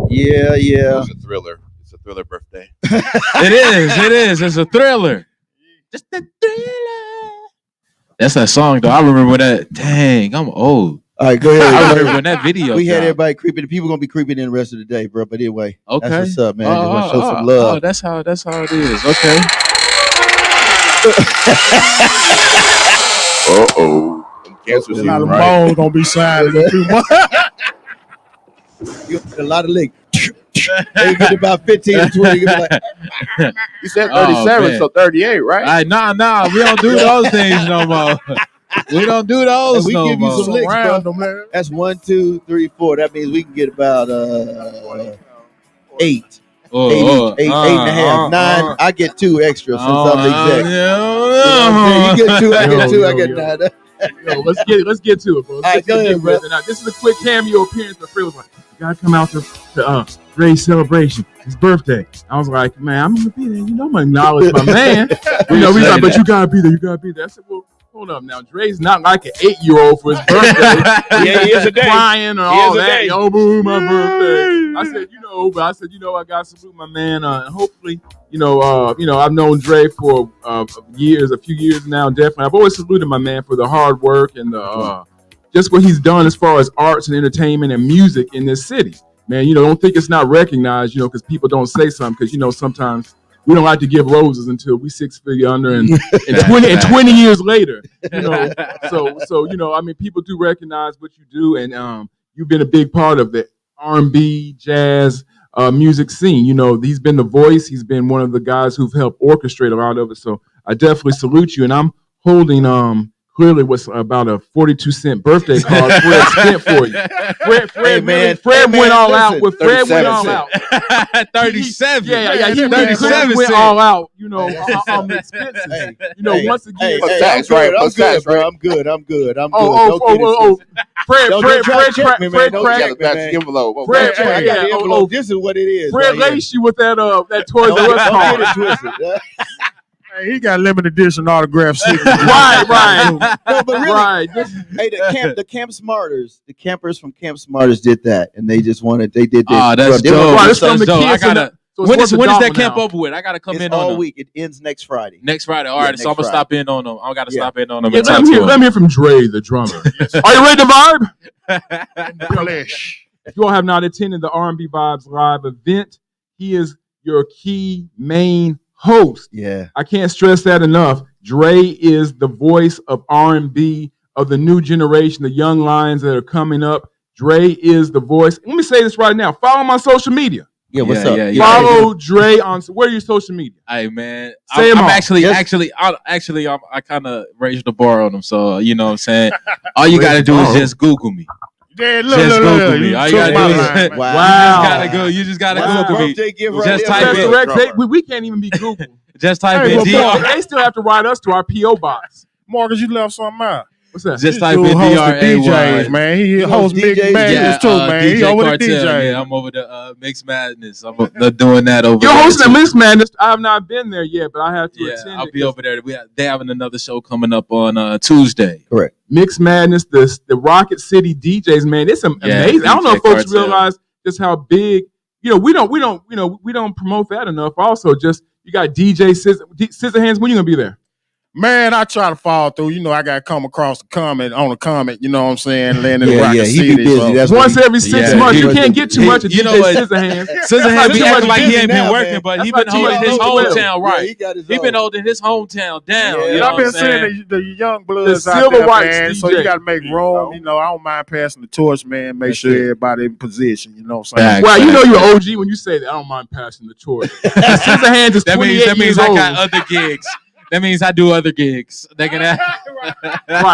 Yeah. It's a thriller. It's a thriller birthday. It is. It's a thriller. Just a thriller. That's that song though. I remember that. Dang, I'm old. All right, go ahead. I remember when that video. We had everybody creeping. The people gonna be creeping in the rest of the day, bro. But anyway, Okay. that's what's up, man. Just want to show some love. Oh, that's how it is. Okay. Cancer A season, lot of right? bones gonna be shining in 2 months. You got a lot of lick. They get about 15 to 20. Like, You said Oh, 37, man. so 38, right? Nah. We don't do those things no more. We don't do those and we no give you more. some licks, Round bro. them, man. That's 1, 2, 3, 4. That means we can get about 8. Eight and a half, 9. I get 2 extra since I'm exec. You get 2, I get 2, I get 9. Yo, let's get to it, bro. All right, go ahead, bro. Now, this is a quick cameo appearance. But Fred was like, "You gotta come out to Ray's celebration, his birthday." I was like, "Man, I'm gonna be there. You know, I'm gonna acknowledge my man." He's like, "But you gotta be there. You gotta be there." I said, "Well, hold up now. Dre's not like an 8-year-old for his birthday. Yeah, he is a day. Crying or He is all a that. day. Yo, boo, my birthday." I said, I gotta salute my man. And hopefully, I've known Dre for a few years now. Definitely, I've always saluted my man for the hard work and the just what he's done as far as arts and entertainment and music in this city. Man, don't think it's not recognized, because people don't say something. Because sometimes we don't like to give roses until we 6 feet under and 20 years later. People do recognize what you do, and you've been a big part of the R&B, jazz, music scene. He's been the voice. He's been one of the guys who've helped orchestrate a lot of it. So I definitely salute you. And I'm holding clearly what's about a 42-cent birthday card Fred spent for you. Fred went all out. With Fred went all out. 37. Yeah. He 37 went cent. all out. On the expenses. Once again, I'm good, bro. I'm good. Fred check me, man. Don't cracked. check me, man. Envelope. Fred, I got the envelope. This is what it is. Fred laced you with that Toys R Us Don't get it card. twisted. Hey, he got limited edition autograph stickers. Right. No, but really, Right. hey, the Camp Smarters, the campers from Camp Smarters did that, and they did this. Oh, that's they dope. wanted- That's from the dope. kids. When is that camp over with? I gotta come It's in on all them. week. It ends next Friday. Next Friday. All right, Yeah, so I'm next gonna stop in on them. I gotta stop in on them. Yeah, and talk to let me hear from Dre, the drummer. Are you ready to vibe? Flesh. If you all have not attended the R&B Vibes live event, he is your key main host. Yeah. I can't stress that enough. Dre is the voice of R&B of the new generation, the young lions that are coming up. Dre is the voice. Let me say this right now. Follow my social media. Yeah, what's up? Yeah. Follow Dre on where are your social media? Hey man, Say 'em I'm all. I kind of raised the bar on them. So you know what I'm saying. All you gotta do is just Google me. Yeah, Just Google me. All you gotta do is Wow. You just gotta Wow. Google me. Birthday gift right Just there. type in. Rex, we can't even be Google. Just type Hey, in well, DR. they still have to write us to our P.O. box. Marcus, you left something out. What's that? Just type in Dude hosts the DRAY. DJs, man. He hosts Big DJs? Madness too, man. He DJ over the Cartel. DJ. Yeah, I'm over the Mixed Madness. I'm doing that over You're there. hosting a Miss Madness. I have not been there yet, but I have to attend. I'll be over there. They having another show coming up on Tuesday. Correct. Mixed Madness, the Rocket City DJs, man, it's amazing. I don't know if DJ folks Cartel. realize just how big. We don't promote that enough. Also, just you got DJ Scissor Hands. When you gonna be there? Man, I try to follow through. You know, I got to come across on a comment. You know what I'm saying? Landing Yeah, Rocket yeah, he City. be busy. So. That's Once every 6 months, you can't get too much of You know DJ what? Scissorhands. Scissorhands be acting like he ain't been now, working, man. but he That's been like holding his 2012. hometown right. Yeah, he got his He been own. holding his hometown down. Yeah. You And know I've what I'm been saying? seeing the young bloods The out Silver there, Whites man. DJ. So you got to make room. You know, I don't mind passing the torch, man. Make sure everybody in position. You know what I'm saying? Well, you know you're OG when you say that. I don't mind passing the torch. Scissorhands is 28 That means years I old. got other gigs. That means I do other gigs. They can Right,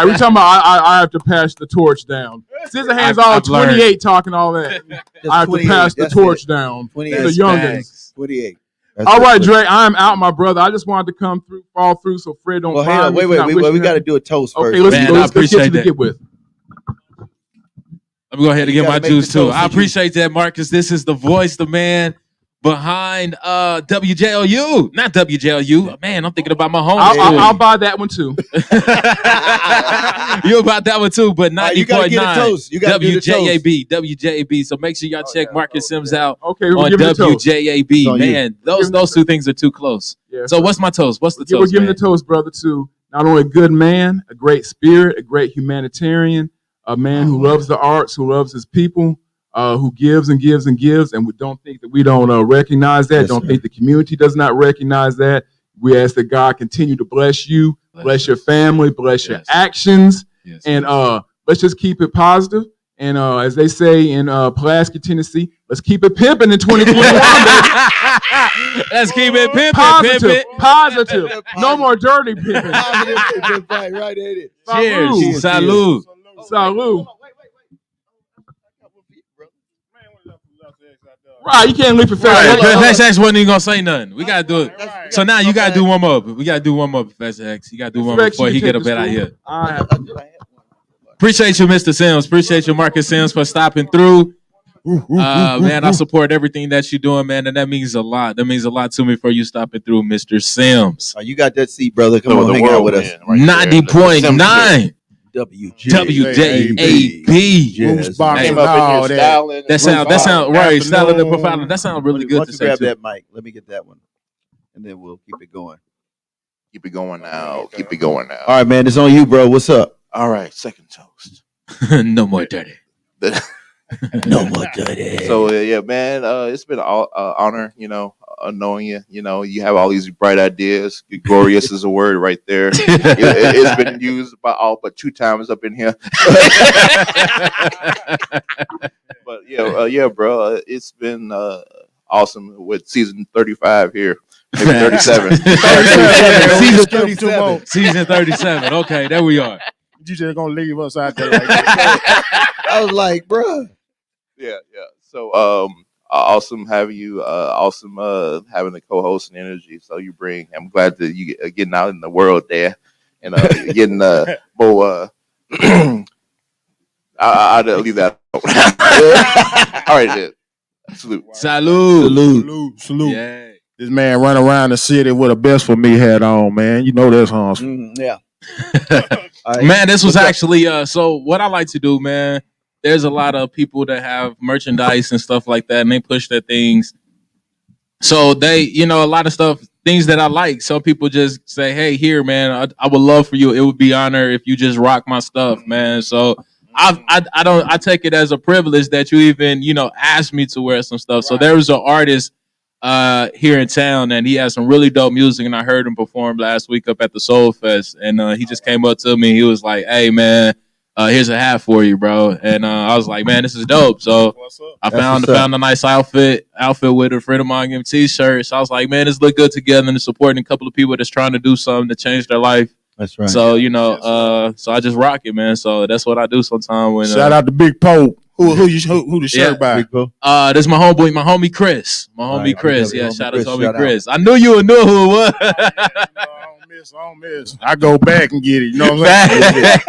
we talking about I have to pass the torch down. Scissorhands all I've 28 learned. talking all that. I have to 28, pass the that's torch it. down. 28. The youngins. 28. All right, Dre, I'm out, my brother. I just wanted to come through, fall through, so Fred don't Well, find hang on, me. wait. We got to do a toast first. Okay, let's Man, go. I Let's get appreciate you to that. get with. Let me go ahead and You get gotta my make juice the too. toast I since you- appreciate that, Marcus. This is the voice, the man behind WJLU. Not WJLU. Man, I'm thinking about my home. I'll buy that one too. You about that one too, but you gotta get a 90.9 toast. You gotta do the toast. WJAB. So make sure y'all check Marcus Sims out Okay, we'll on give him the toast. WJAB. It's on you. Man, those two things are too close. Yeah, So what's my toast? What's the We're toast? giving Man? the toast, brother, to not only a good man, a great spirit, a great humanitarian, a man who loves the arts, who loves his people, who gives and gives and gives, and we don't think that we don't recognize that. Yes, Don't sir. think the community does not recognize that. We ask that God continue to bless you, bless your family, bless your actions, and let's just keep it positive. And as they say in Pulaski, Tennessee, let's keep it pimping in 2021. Let's keep it pimping. Positive, positive. No more dirty pimping. right, ain't it? Cheers. Salud. Salud. Right, you can't leave Professor Right, X. Professor X wasn't even gonna say nothing. We gotta do it. So now you gotta do one more. We gotta do one more, Professor X. You gotta do one more before he get up out of here. Appreciate you, Mr. Sims. Appreciate you, Marcus Sims, for stopping through. Man, I support everything that you're doing, man, and that means a lot. That means a lot to me for you stopping through, Mr. Sims. You got that seat, brother. Come on, the hang out world with us. man, right there. 90.9 WJAB. Bruce Box Came and up in all here that. styling. That sound right. Styling and Afternoon. profiling. That sounds really Why good don't to you say grab too. that mic? Let me get that one, and then we'll keep it going. Keep it going now. Keep it going now. All right, man. It's on you, bro. What's up? All right, second toast. No more dirty. No more dirty. So yeah, man, it's been an honor, knowing you. You have all these bright ideas. Glorious is a word right there. It's been used by all but 2 times up in here. But yeah, bro, it's been awesome with season 35 here. Maybe 37. Season 37. Season 37. Okay, there we are. You just gonna leave us out there like that? I was like, bro. Yeah. So awesome having you. Awesome having a co-host and energy. So you bring. I'm glad that you getting out in the world there and getting more. I'll leave that. All right, then. Salute. Yeah. This man run around the city with a best for me hat on, man. You know that's Huntsville. Yeah. Man, this was actually so what I like to do, man. There's a lot of people that have merchandise and stuff like that, and they push their things. So they, a lot of stuff, things that I like. Some people just say, "Hey, here, man, I would love for you. It would be honor if you just rock my stuff, man." So I take it as a privilege that you even, asked me to wear some stuff. So there was an artist here in town, and he has some really dope music, and I heard him perform last week up at the Soul Fest, and he just came up to me. He was like, "Hey, man, here's a hat for you, bro." And I was like, "Man, this is dope." So I found a nice outfit with a friend of mine, gave him t-shirts. So I was like, "Man, this look good together," and supporting a couple of people that's trying to do something to change their life. That's right. So so I just rock it, man. So that's what I do sometimes. When Shout out to Big Pope. Who the shirt by? This is my homie Chris. My homie Chris. Yeah, shout out to homie Chris. I knew you knew who it was. I don't miss. I go back and get it. You know what I'm saying?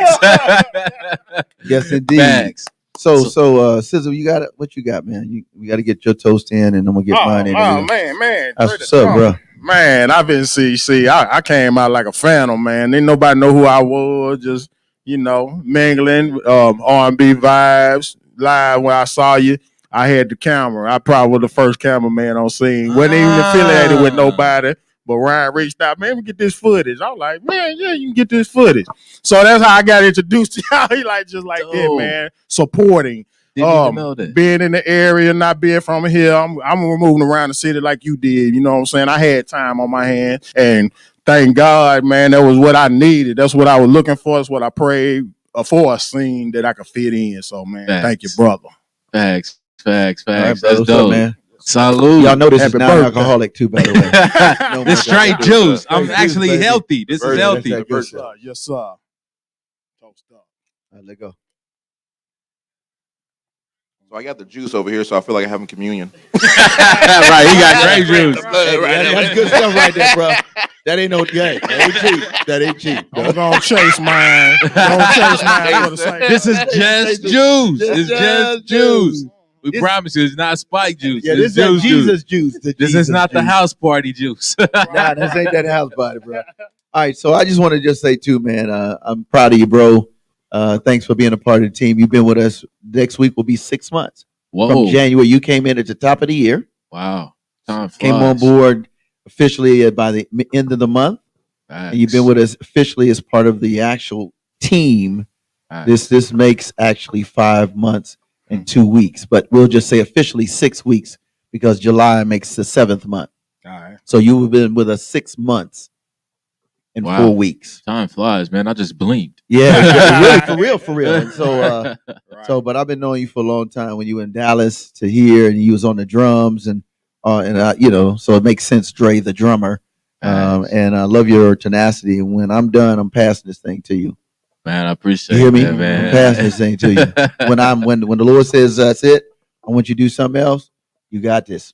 Yes, indeed. Facts. So, Sizzle, you got it. What you got, man? We got to get your toast in, and I'm gonna get mine in. Man. That's what's up, bro. Man, I've been I came out like a phantom, man. Didn't nobody know who I was. Just mingling, R&B vibes. Live when I saw you, I had the camera. I probably was the first cameraman on scene. Wasn't even affiliated with nobody, But Ryan reached out, man, we get this footage. I was like, man, yeah, you can get this footage. So that's how I got introduced to y'all. He like just like that, man. Supporting. Didn't even know that. Being in the area, not being from here. I'm moving around the city like you did. You know what I'm saying? I had time on my hands, and thank God, man, that was what I needed. That's what I was looking for. That's what I prayed for, a scene that I could fit in. So, man, thank you, brother. Facts. Right, That's what's up, dope, man? Salute. Y'all know this Happy is birthday. non-alcoholic too, by the way. No This more straight alcohol. juice. I'm Straight actually juice, baby. healthy. This is healthy. That's that good Yes, stuff. sir. Yes, sir. Toast up. All right, let go. So I got the juice over here, so I feel like I'm having communion. Right, he got grape juice. Hey, that's good stuff right there, bro. That ain't no game. That ain't cheap. That ain't cheap. I'm gonna chase mine. Gonna chase mine for the sake. This is just juice. It's just juice. We promise you, it's not spike juice. Yeah, It's this is juice Jesus juice. The This Jesus is not the juice. house party juice. Nah, this ain't that house body, bro. All right, so I just want to just say too, man, I'm proud of you, bro. Thanks for being a part of the team. You've been with us. Next week will be 6 months. Whoa. From January, you came in at the top of the year. Wow. Time flies. Came on board officially by the end of the month. And you've been with us officially as part of the actual team. This makes actually 5 months and 2 weeks, but we'll just say officially 6 weeks because July makes the 7th month. All right. So you've been with us 6 months and 4 weeks. Time flies, man. I just blinked. Yeah, really, for real. And so, but I've been knowing you for a long time. When you were in Dallas to here, and you was on the drums, and so it makes sense. Dre, the drummer, and I love your tenacity. And when I'm done, I'm passing this thing to you. Man, I appreciate You hear me? that, man. I'm passing this thing to you. when the Lord says that's it, I want you to do something else. You got this.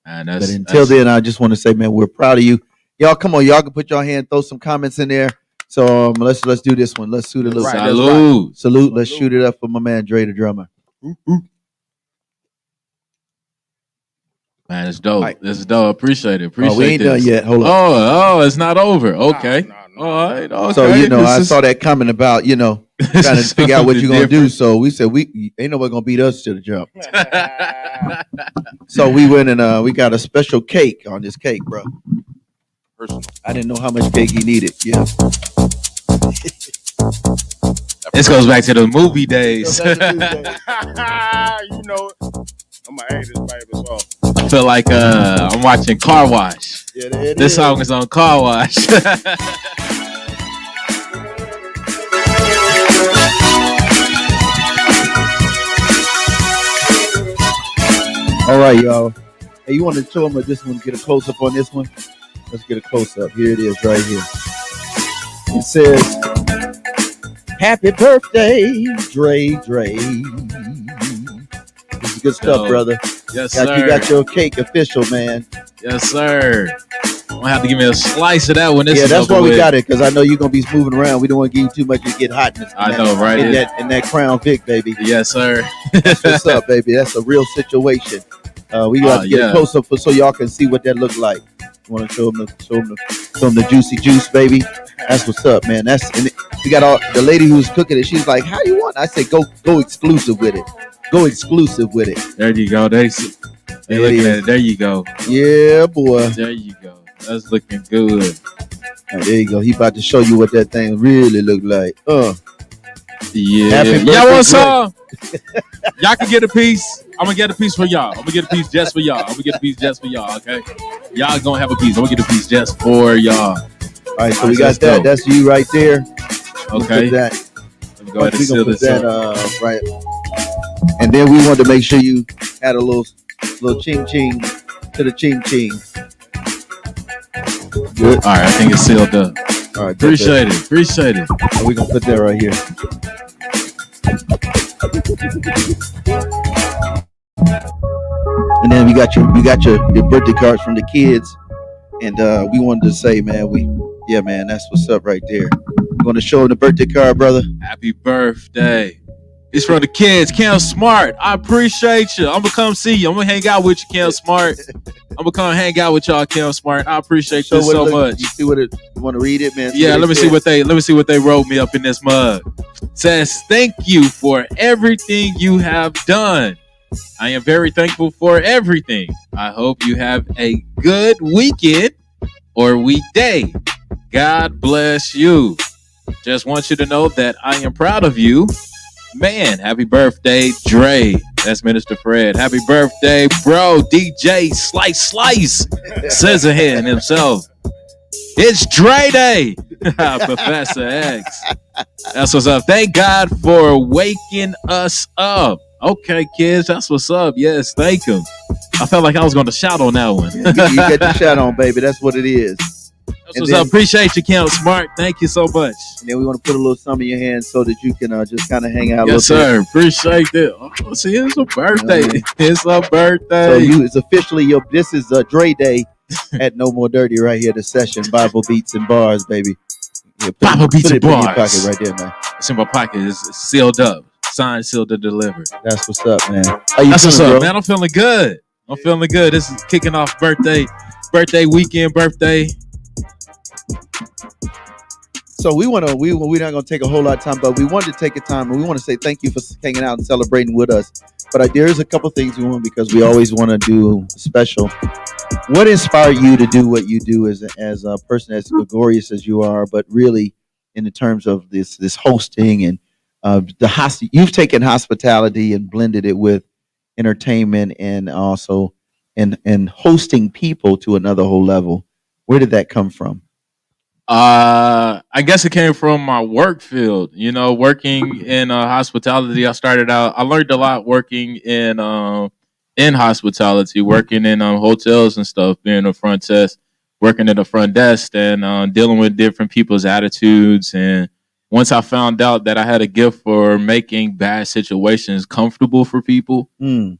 Man, But until then, I just want to say, man, we're proud of you. Y'all, come on, y'all can put your hand, throw some comments in there. So let's do this one. Let's shoot a little salute. Let's shoot it up for my man Dre, the drummer. Man, it's dope. Right. This is dope. Appreciate it. We ain't this. done yet. Hold on. Oh, it's not over. Okay. All right. Okay. So I saw that comment about trying to figure out what you're gonna do. So we said ain't nobody gonna beat us to the jump. So we went and we got a special cake on this cake, bro. I didn't know how much cake he needed. Yeah. This goes back to the movie days. You know, I'm gonna hate this baby song. I feel like I'm watching Car Wash. Yeah, this song is on Car Wash. All right, y'all. Hey, you want to show them or just want to get a close up on this one? Let's get a close up. Here it is, right here. It says, "Happy birthday, Dre." This is good stuff, brother. Yes, sir. You got your cake official, man. Yes, sir. I'm gonna have to give me a slice of that one. That's why we got it, because I know you're gonna be moving around. We don't want to give you too much to get hot. I know, right? In that Crown Vic, baby. Yes, sir. That's what's up, baby. That's a real situation. We got to get a close up so y'all can see what that looked like. You want to show them the juicy juice, baby? That's what's up, man. We got all the lady who was cooking it. She's like, "How you want?" I said, "Go exclusive with it. Go exclusive with it." There you go. They looking at it. There you go. Yeah, boy. There you go. That's looking good. Right, there you go. He about to show you what that thing really looked like. Yeah. Y'all want some? Y'all can get a piece. I'm gonna get a piece for y'all. I'm gonna get a piece just for y'all. Okay? Y'all gonna have a piece. I'm gonna get a piece just for y'all. All right, so we got that. Dope. That's you right there. Okay. Let me go ahead and seal this up. Right. And then we wanted to make sure you had a little ching ching to the ching ching. Good. All right, I think it's sealed up. All right, appreciate it. We're gonna put that right here. And then we got your birthday cards from the kids, and we wanted to say, man, man, that's what's up right there. You want to show them the birthday card, brother? Happy birthday. It's from the kids. Cam Smart, I appreciate you. I'm gonna come see you. I'm gonna hang out with you, Cam Smart. I'm gonna come hang out with y'all, Cam Smart. I appreciate this so much. You see what you want to read it, man? Yeah, let me see what they wrote me up in this mug. Says, "Thank you for everything you have done. I am very thankful for everything. I hope you have a good weekend or weekday. God bless you. Just want you to know that I am proud of you. Man, happy birthday, Dre. That's Minister Fred. Happy birthday, bro, DJ Slice Scissorhead himself. It's Dre Day. Professor X. That's what's up. Thank God for waking us up. Okay, kids, that's what's up. Yes, thank him. I felt like I was going to shout on that one. You get the shout on, baby. That's what it is. That's what's up. Appreciate you, Camp Smart. Thank you so much. And then we want to put a little something in your hand so that you can just kind of hang out. Yes, sir. Appreciate that. Oh, see, it's a birthday. It's a birthday. So it's officially this is Dre Day at No More Dirty right here. The session, Bible Beats and Bars, baby. Yeah, Bible Beats and Bars. In your pocket right there, man. It's in my pocket. It's sealed up. Signed, sealed, and delivered. That's what's up, man. That's what's up, man. I'm feeling good. This is kicking off birthday weekend, birthday. So we're not gonna take a whole lot of time, but we wanted to take a time and we want to say thank you for hanging out and celebrating with us. But there's a couple things we want because we always want to do special. What inspired you to do what you do as a person as gregarious as you are, but really in the terms of this hosting and you've taken hospitality and blended it with entertainment and also and hosting people to another whole level. Where did that come from? I guess it came from my work field. Working in hospitality. I learned a lot working in hospitality, working in hotels and stuff, being a front desk, working at the front desk, and dealing with different people's attitudes. And once I found out that I had a gift for making bad situations comfortable for people, you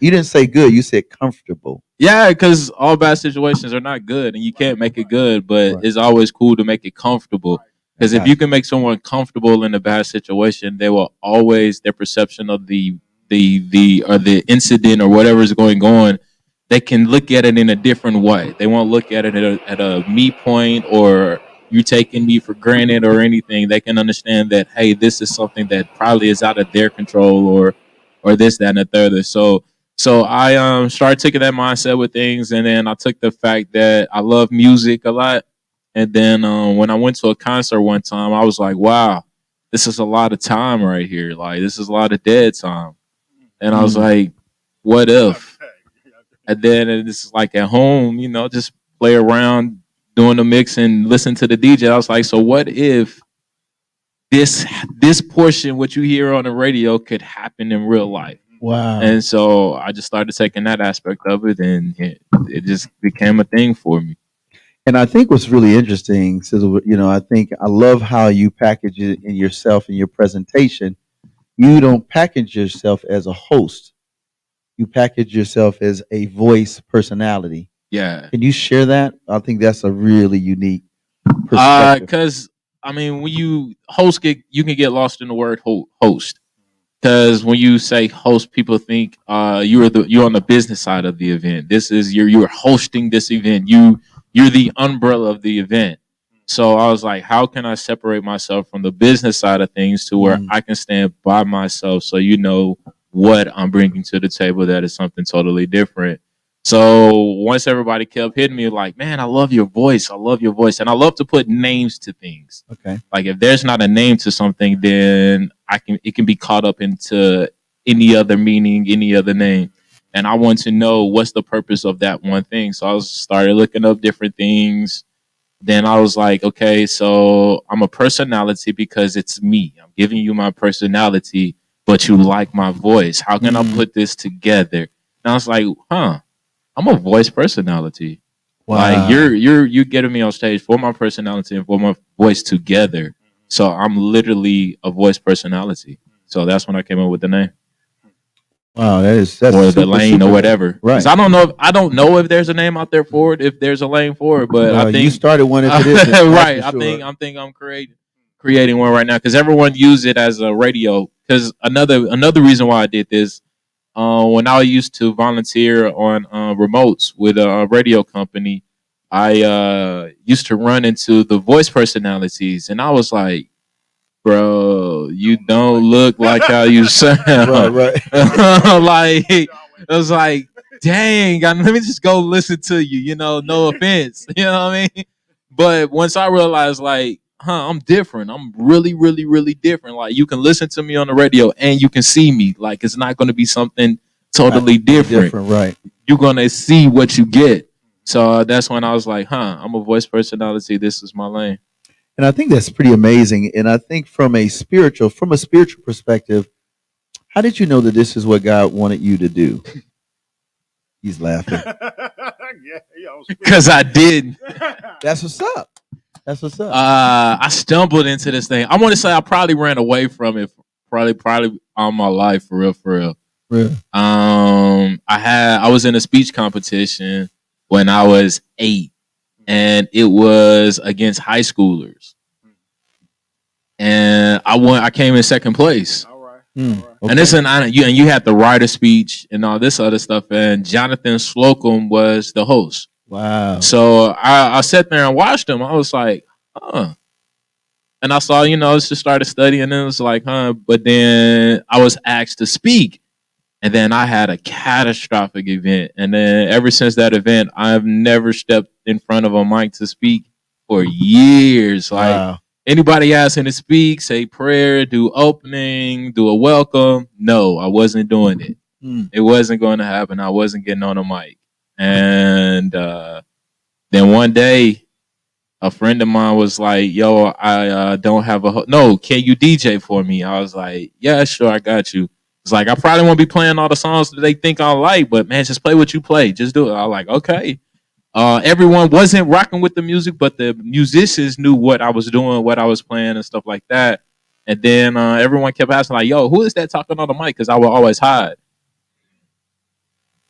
didn't say good, you said comfortable. Yeah, because all bad situations are not good, and you can't make it good. But it's always cool to make it comfortable. Because if you can make someone comfortable in a bad situation, they will always their perception of the incident or whatever is going on, they can look at it in a different way. They won't look at it at a me point or you taking me for granted or anything. They can understand that, hey, this is something that probably is out of their control or this, that, and the third. So I started taking that mindset with things, and then I took the fact that I love music a lot. And then when I went to a concert one time, I was like, wow, this is a lot of time right here. Like, this is a lot of dead time. And I was like, what if? And then this is like at home, just play around, doing the mix and listen to the DJ. I was like, so what if this portion, what you hear on the radio, could happen in real life? Wow. And so I just started taking that aspect of it, and it just became a thing for me. And I think what's really interesting, I think I love how you package it in yourself in your presentation. You don't package yourself as a host. You package yourself as a voice personality. Yeah. Can you share that? I think that's a really unique perspective. Because when you host, you can get lost in the word host. Because when you say host, people think you're on the business side of the event. This is you're hosting this event. You're the umbrella of the event. So I was like, how can I separate myself from the business side of things to where I can stand by myself, so what I'm bringing to the table that is something totally different. So once everybody kept hitting me like, man, I love your voice. And I love to put names to things. Okay. Like if there's not a name to something, then it can be caught up into any other meaning, any other name. And I want to know what's the purpose of that one thing. So I started looking up different things. Then I was like, okay, so I'm a personality because it's me. I'm giving you my personality, but you like my voice. How can I put this together? And I was like, I'm a voice personality. Wow. Like you're getting me on stage for my personality and for my voice together. So I'm literally a voice personality. So that's when I came up with the name. Wow, that's or the lane or whatever. Right. I don't know if there's a name out there for it, if there's a lane for it, but I think you started one. If it isn't, right. Sure. I think I'm creating one right now because everyone use it as a radio. Because another reason why I did this, when I used to volunteer on remotes with a radio company, I used to run into the voice personalities, and I was like, bro, you don't look like how you sound. Right. Like it was like dang, let me just go listen to you. You know, no offense. You know what I mean? But once I realized, like, I'm different. I'm really, really, really different. Like, you can listen to me on the radio and you can see me. Like, it's not going to be something totally different. Right. You're going to see what you get. So that's when I was like, I'm a voice personality. This is my lane. And I think that's pretty amazing. And I think from a spiritual perspective, how did you know that this is what God wanted you to do? He's laughing. Because I did. That's what's up. That's what's up. I stumbled into this thing. I want to say I probably ran away from it probably all my life, for real. Really? I was in a speech competition when I was 8, and it was against high schoolers, and I came in second place. Okay. And this you had to write a speech and all this other stuff, and Jonathan Slocum was the host. Wow. So I sat there and watched him. I was like, and I saw, just started studying, and it was like, but then I was asked to speak. And then I had a catastrophic event. And then ever since that event, I've never stepped in front of a mic to speak for years. Like, anybody asking to speak, say prayer, do opening, do a welcome. No, I wasn't doing it. It wasn't going to happen. I wasn't getting on a mic. And then one day, a friend of mine was like, yo, I don't have no, can you DJ for me? I was like, yeah, sure, I got you. It's like, I probably won't be playing all the songs that they think I like, but man, just play what you play. Just do it. I was like, okay. Everyone wasn't rocking with the music, but the musicians knew what I was doing, what I was playing, and stuff like that. And then everyone kept asking, like, yo, who is that talking on the mic? Because I would always hide.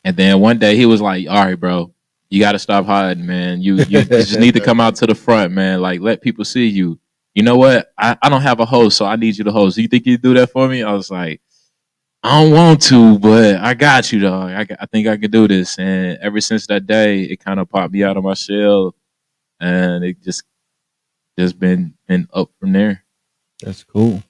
And then one day he was like, all right, bro, you got to stop hiding, man. You just need to come out to the front, man. Like, let people see you. You know what? I don't have a host, so I need you to host. Do you think you'd do that for me? I was like, I don't want to, but I got you, dog. I think I could do this. And ever since that day, it kind of popped me out of my shell, and it just been up from there. That's cool.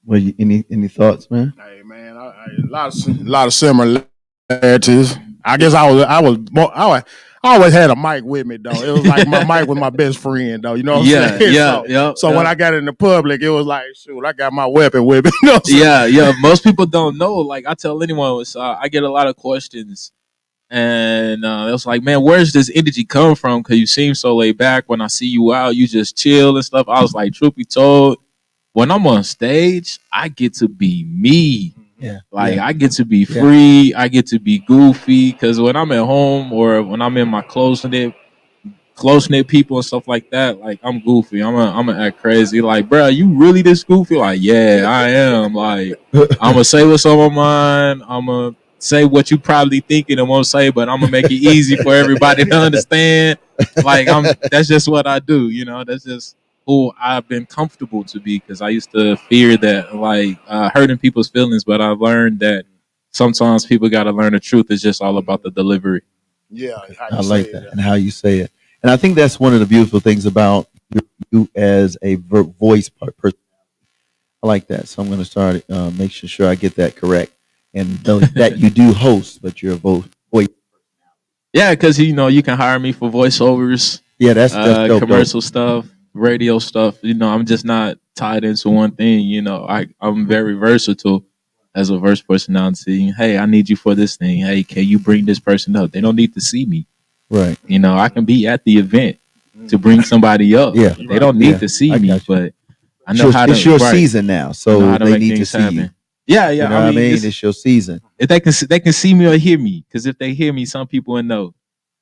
Well, any thoughts, man? Hey, man, a lot of similarities. I guess I always had a mic with me, though. It was like my mic was my best friend, though. You know what I'm saying? So when I got in the public, it was like, shoot, I got my weapon with me. You know what I'm saying? Most people don't know. Like, I tell anyone, I get a lot of questions, and it was like, man, where's this energy come from? Because you seem so laid back. When I see you out, you just chill and stuff. I was like, truth be told, when I'm on stage, I get to be me. I get to be free. I get to be goofy, because when I'm at home or when I'm in my close knit people and stuff like that, like, I'm goofy. I'm gonna act crazy. Like, bro, you really this goofy? Like, yeah, I am. Like, I'm gonna say what's on my mind. I'm gonna say what you probably thinking and won't say, but I'm gonna make it easy for everybody to understand. Like, that's just what I do. That's just who I've been comfortable to be, because I used to fear that, like, hurting people's feelings, but I've learned that sometimes people got to learn the truth. It's just all about the delivery. Yeah, I like that and how you say it. And I think that's one of the beautiful things about you as a voice person. I like that. So I'm going to start making sure I get that correct, and that you do host, but you're a voice. Yeah, because you can hire me for voiceovers. Yeah, that's dope, commercial stuff, radio stuff. I'm just not tied into one thing. I'm very versatile as a verse personality. Hey, I need you for this thing. Hey, can you bring this person up? They don't need to see me. Right. I can be at the event to bring somebody up. Yeah. They don't need to see me, but I know how to. It's your season now, so they need to see happen. you. Yeah. You know what I mean? It's your season. If they can see me or hear me, because if they hear me, some people will know.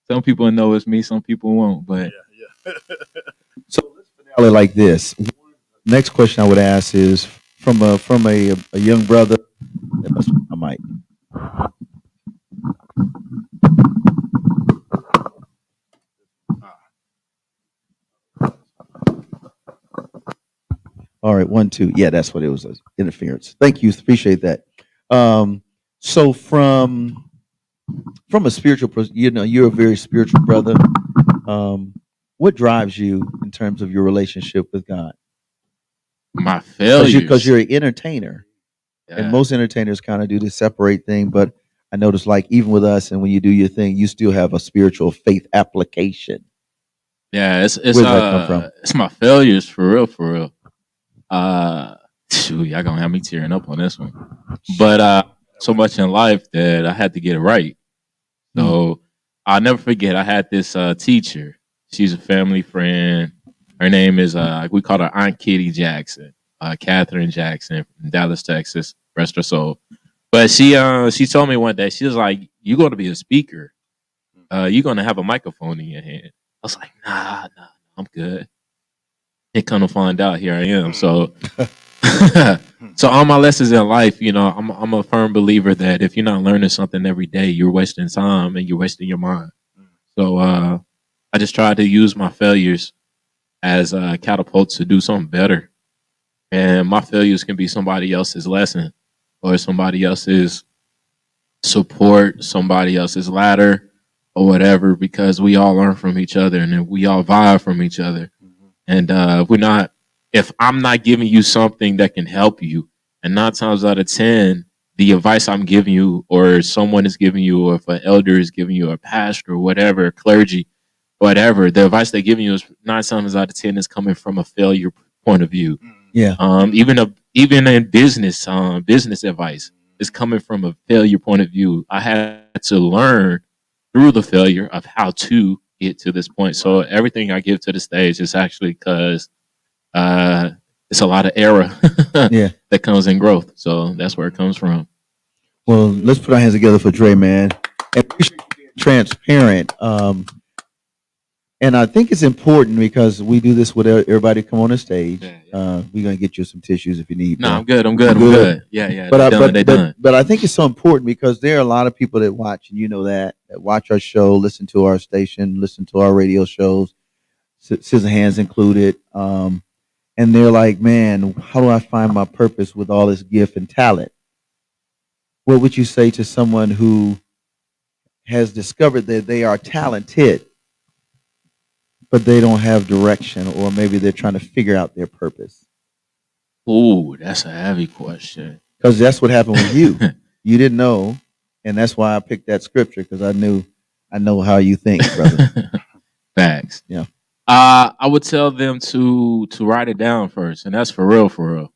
Some people will know it's me. Some people won't. But so let's finale like this. Next question I would ask is from a young brother. That must be my mic. All right, 1, 2. Yeah, that's what it was. Interference. Thank you. Appreciate that. So from a spiritual, you're a very spiritual brother. What drives you in terms of your relationship with God? My failures. Because you're an entertainer, and most entertainers kind of do the separate thing. But I noticed, like, even with us, and when you do your thing, you still have a spiritual faith application. Yeah, Where does that come from? it's my failures for real, for real. Shoot, y'all gonna have me tearing up on this one. But so much in life that I had to get it right. So I'll never forget. I had this teacher. She's a family friend. Her name is we call her Aunt Kitty Jackson, Catherine Jackson from Dallas, Texas. Rest her soul. But she told me one day, she was like, "You're going to be a speaker. You're going to have a microphone in your hand." I was like, "Nah, I'm good." And come to find out, here I am. So, so all my lessons in life, I'm a firm believer that if you're not learning something every day, you're wasting time and you're wasting your mind. So I just try to use my failures as catapults to do something better. And my failures can be somebody else's lesson or somebody else's support, somebody else's ladder or whatever, because we all learn from each other and we all vibe from each other. And if I'm not giving you something that can help you, and 9 times out of 10, the advice I'm giving you, or someone is giving you, or if an elder is giving you, a pastor, or whatever, clergy, whatever, the advice they're giving you is 9 times out of 10 is coming from a failure point of view. Yeah. Even in business, business advice is coming from a failure point of view. I had to learn through the failure of how to get to this point. So everything I give to the stage is actually because it's a lot of error that comes in growth. So that's where it comes from. Well, let's put our hands together for Dre, man. And appreciate you being transparent. And I think it's important because we do this with everybody come on the stage. We're gonna get you some tissues if you need. No, I'm good. I'm good. Yeah. But I think it's so important because there are a lot of people that watch, and you know that watch our show, listen to our station, listen to our radio shows, Scissor Hands included. And they're like, man, how do I find my purpose with all this gift and talent? What would you say to someone who has discovered that they are talented, but they don't have direction, or maybe they're trying to figure out their purpose? Ooh, that's a heavy question. Because that's what happened with you. You didn't know, and that's why I picked that scripture, because I know how you think, brother. Facts. Yeah. I would tell them to write it down first, and that's for real, for real.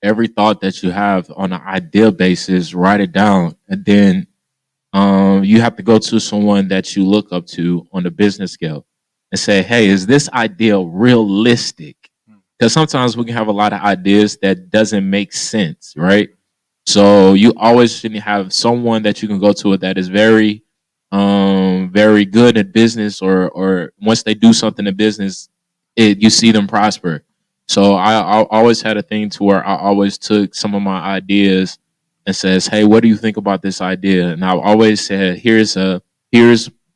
Every thought that you have on an idea basis, write it down, and then you have to go to someone that you look up to on the business scale and say, "Hey, is this idea realistic?" Because sometimes we can have a lot of ideas that doesn't make sense, right? So you always should have someone that you can go to that is very very good at business, or once they do something in business, you see them prosper. So I always had a thing to where I always took some of my ideas and says, "Hey, what do you think about this idea?" And I always said, here's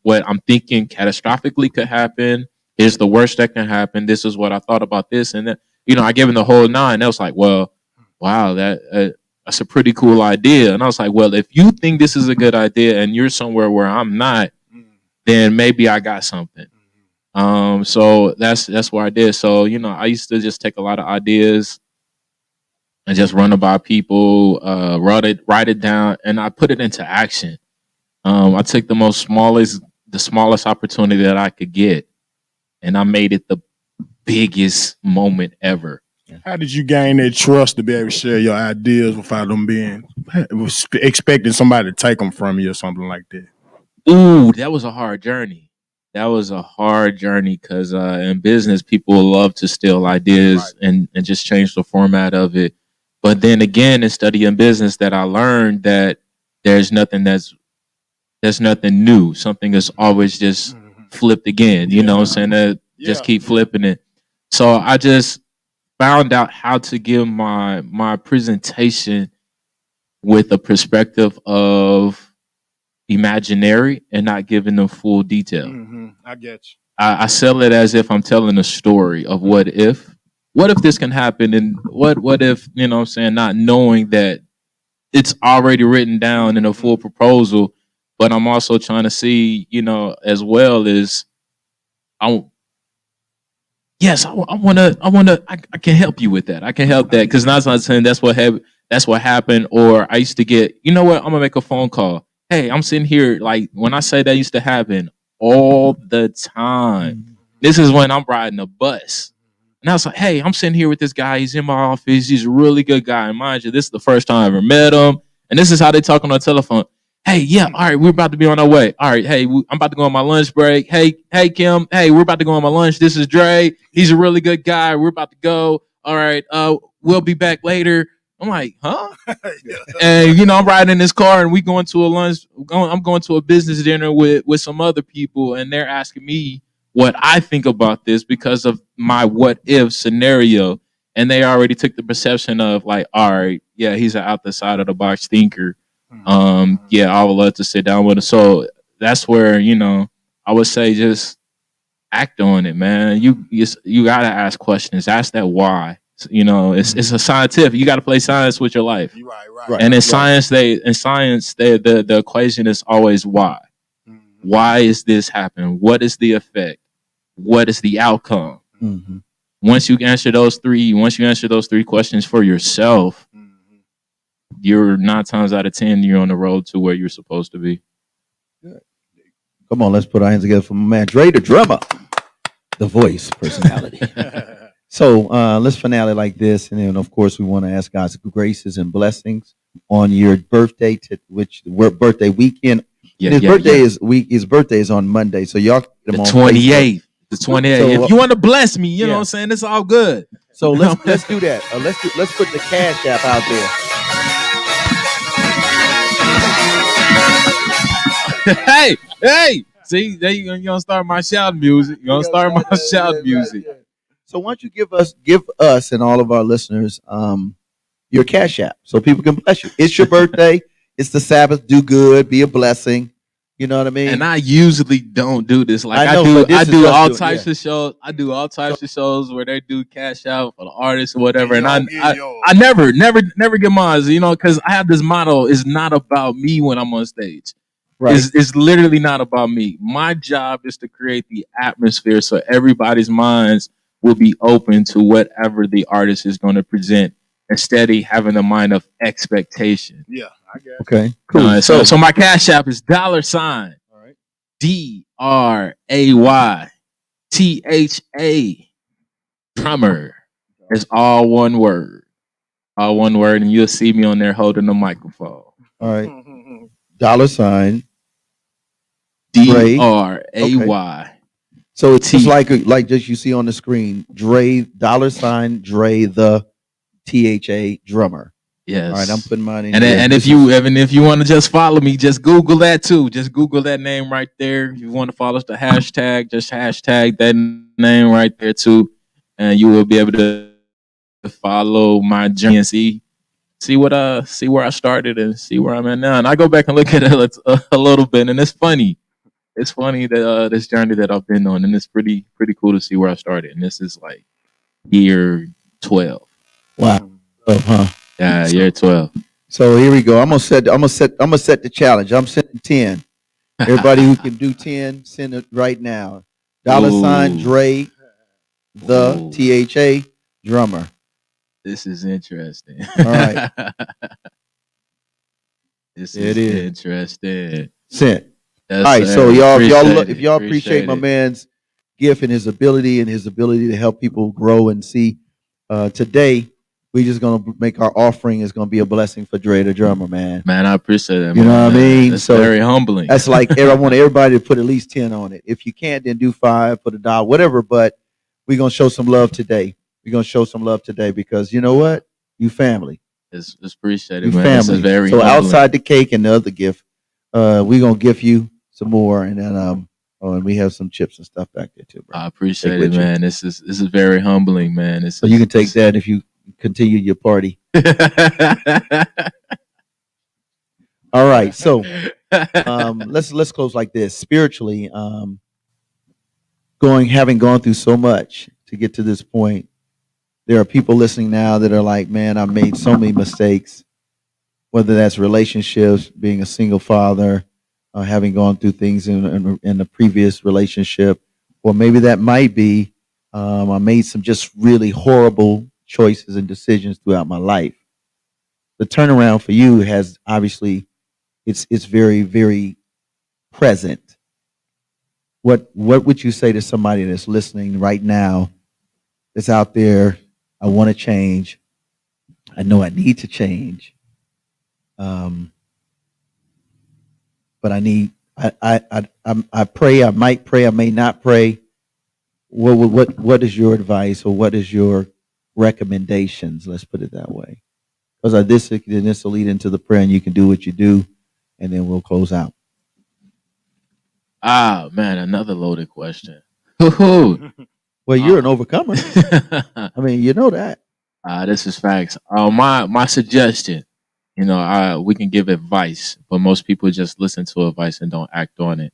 what I'm thinking catastrophically could happen. Here's the worst that can happen. This is what I thought about this. And then, I gave him the whole 9. That was like, well, wow, that's a pretty cool idea. And I was like, well, if you think this is a good idea and you're somewhere where I'm not, then maybe I got something. So that's what I did. So, I used to just take a lot of ideas and just run about people, write it down, and I put it into action. I took the smallest opportunity that I could get, and I made it the biggest moment ever. How did you gain that trust to be able to share your ideas without them expecting somebody to take them from you or something like that? Ooh, that was a hard journey. That was a hard journey because in business, people love to steal ideas and just change the format of it. But then again, in studying business, that I learned that there's nothing new. Something is always just flipped again. You know what I'm saying? Just keep flipping it. So I just found out how to give my presentation with a perspective of imaginary and not giving them full detail. I get you. I sell it as if I'm telling a story of what if this can happen, and what if, what I'm saying, not knowing that it's already written down in a full proposal. But I'm also trying to see, as well as I can help you with that. I can help that because 9 times out of 10, that's what happened. Or I used to get, I'm gonna make a phone call, hey, I'm sitting here, like when I say that used to happen all the time. This is when I'm riding a bus. And I was like, hey, I'm sitting here with this guy. He's in my office. He's a really good guy. And mind you, this is the first time I ever met him. And this is how they talk on the telephone. Hey, yeah, all right, we're about to be on our way. All right, hey, I'm about to go on my lunch break. Hey, Kim, hey, we're about to go on my lunch. This is Dre. He's a really good guy. We're about to go. All right, we'll be back later. I'm like, huh? And I'm riding in this car, and we going to a lunch. I'm going to a business dinner with some other people, and they're asking me what I think about this because of my what if scenario, and they already took the perception of like, all right, yeah, he's an out the side of the box thinker. Yeah, I would love to sit down with him. So that's where I would say just act on it, man. You gotta ask questions. Ask that why. It's a scientific. You got to play science with your life. Right. And in science, the equation is always why. Why is this happening? What is the effect? What is the outcome? Once you answer those three questions for yourself, you're 9 times out of 10 you're on the road to where you're supposed to be. Come on, let's put our hands together for my man Dre, the drummer, the voice personality. So let's finale like this, and then of course we want to ask God's graces and blessings on your birthday, birthday weekend. His birthday is on Monday, so y'all get him the on 28th. The 28th. So, if you want to bless me, you know what I'm saying, it's all good. So let's do that. Let's put the Cash App out there. hey, see, there you gonna start my shout music. You're gonna start my shout music. Right. So why don't you give us and all of our listeners your Cash App so people can bless you. It's your birthday. It's the Sabbath. Do good. Be a blessing. You know what I mean? And I usually don't do this. Like I do all types of shows. I do all types of shows where they do cash out for the artists or whatever. And I never get mine, because I have this motto: it's not about me when I'm on stage. Right. It's literally not about me. My job is to create the atmosphere so everybody's minds will be open to whatever the artist is going to present, instead of having a mind of expectation. Yeah, I guess. Okay, cool. So my Cash App is $. All right. DRAYTHA drummer. It's all one word. All one word, and you'll see me on there holding the microphone. All right. $. DRAY. Okay. So it's like just you see on the screen, Dre, $, Dre the THA drummer. Yes. All right, I'm putting mine in. And if you want to just follow me, just Google that too. Just Google that name right there. If you want to follow us, the hashtag, just hashtag that name right there too, and you will be able to follow my journey and see where I started and see where I'm at now. And I go back and look at it a little bit, and it's funny. It's funny that this journey that I've been on, and it's pretty cool to see where I started. And this is like year 12. Wow. Yeah, year 12. So here we go. I'm gonna set the challenge. I'm sending 10. Everybody who can do 10, send it right now. $ Dre the THA drummer. This is interesting. All right. This is interesting. Sent. All right, so if y'all appreciate my man's gift and his ability to help people grow and see, today we just gonna make our offering is gonna be a blessing for Dre the drummer, man. Man, I appreciate that. You know what I mean? That's very humbling. That's like I want everybody to put at least 10 on it. If you can't, then do 5, put $1, whatever. But we're gonna show some love today. We're gonna show some love today because you know what? You family. It's appreciated, man. Family. This is very so humbling. Outside the cake and the other gift, we're gonna gift you some more, and then and we have some chips and stuff back there too, bro. I appreciate it, man. This is very humbling, man. So you can take that if you continue your party. All right, so let's close like this. Spiritually, having gone through so much to get to this point, there are people listening now that are like, man, I've made so many mistakes, whether that's relationships, being a single father, having gone through things in a previous relationship, or maybe that might be I made some just really horrible choices and decisions throughout my life. The turnaround for you has obviously it's very, very present. What would you say to somebody that's listening right now, that's out there? I want to change. I know I need to change. But I pray. I might pray. I may not pray. What is your advice, or what is your recommendations? Let's put it that way. Because this will lead into the prayer, and you can do what you do, and then we'll close out. Ah, man, another loaded question. Hoo-hoo. Well, you're an overcomer. I mean, you know that. This is facts. My suggestion, we can give advice, but most people just listen to advice and don't act on it.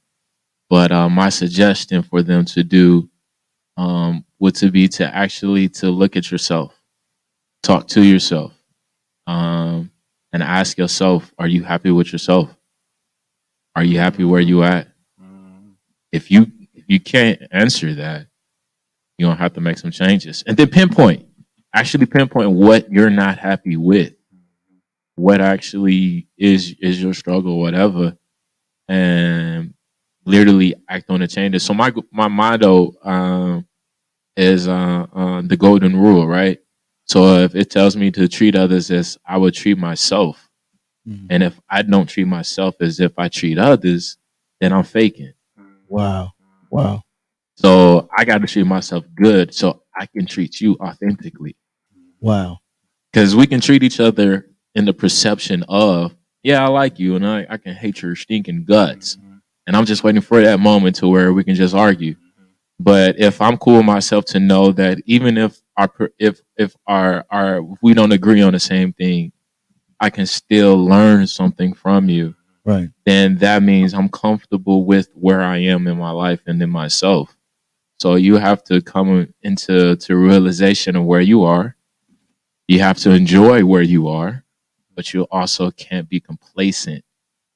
But my suggestion for them to do would to be to actually to look at yourself, talk to yourself, and ask yourself, are you happy with yourself? Are you happy where you at? If you can't answer that, you're gonna have to make some changes. And then actually pinpoint what you're not happy with. What actually is your struggle, whatever, and literally act on the changes. So my motto is the golden rule, right? So if it tells me to treat others as I would treat myself, and if I don't treat myself as if I treat others, then I'm faking. Wow. Wow. So I got to treat myself good so I can treat you authentically. Wow. Because we can treat each other in the perception of, yeah, I like you, and I can hate your stinking guts. And I'm just waiting for that moment to where we can just argue. But if I'm cool with myself to know that even if we don't agree on the same thing, I can still learn something from you. Right. Then that means I'm comfortable with where I am in my life and in myself. So you have to come into realization of where you are. You have to enjoy where you are, but you also can't be complacent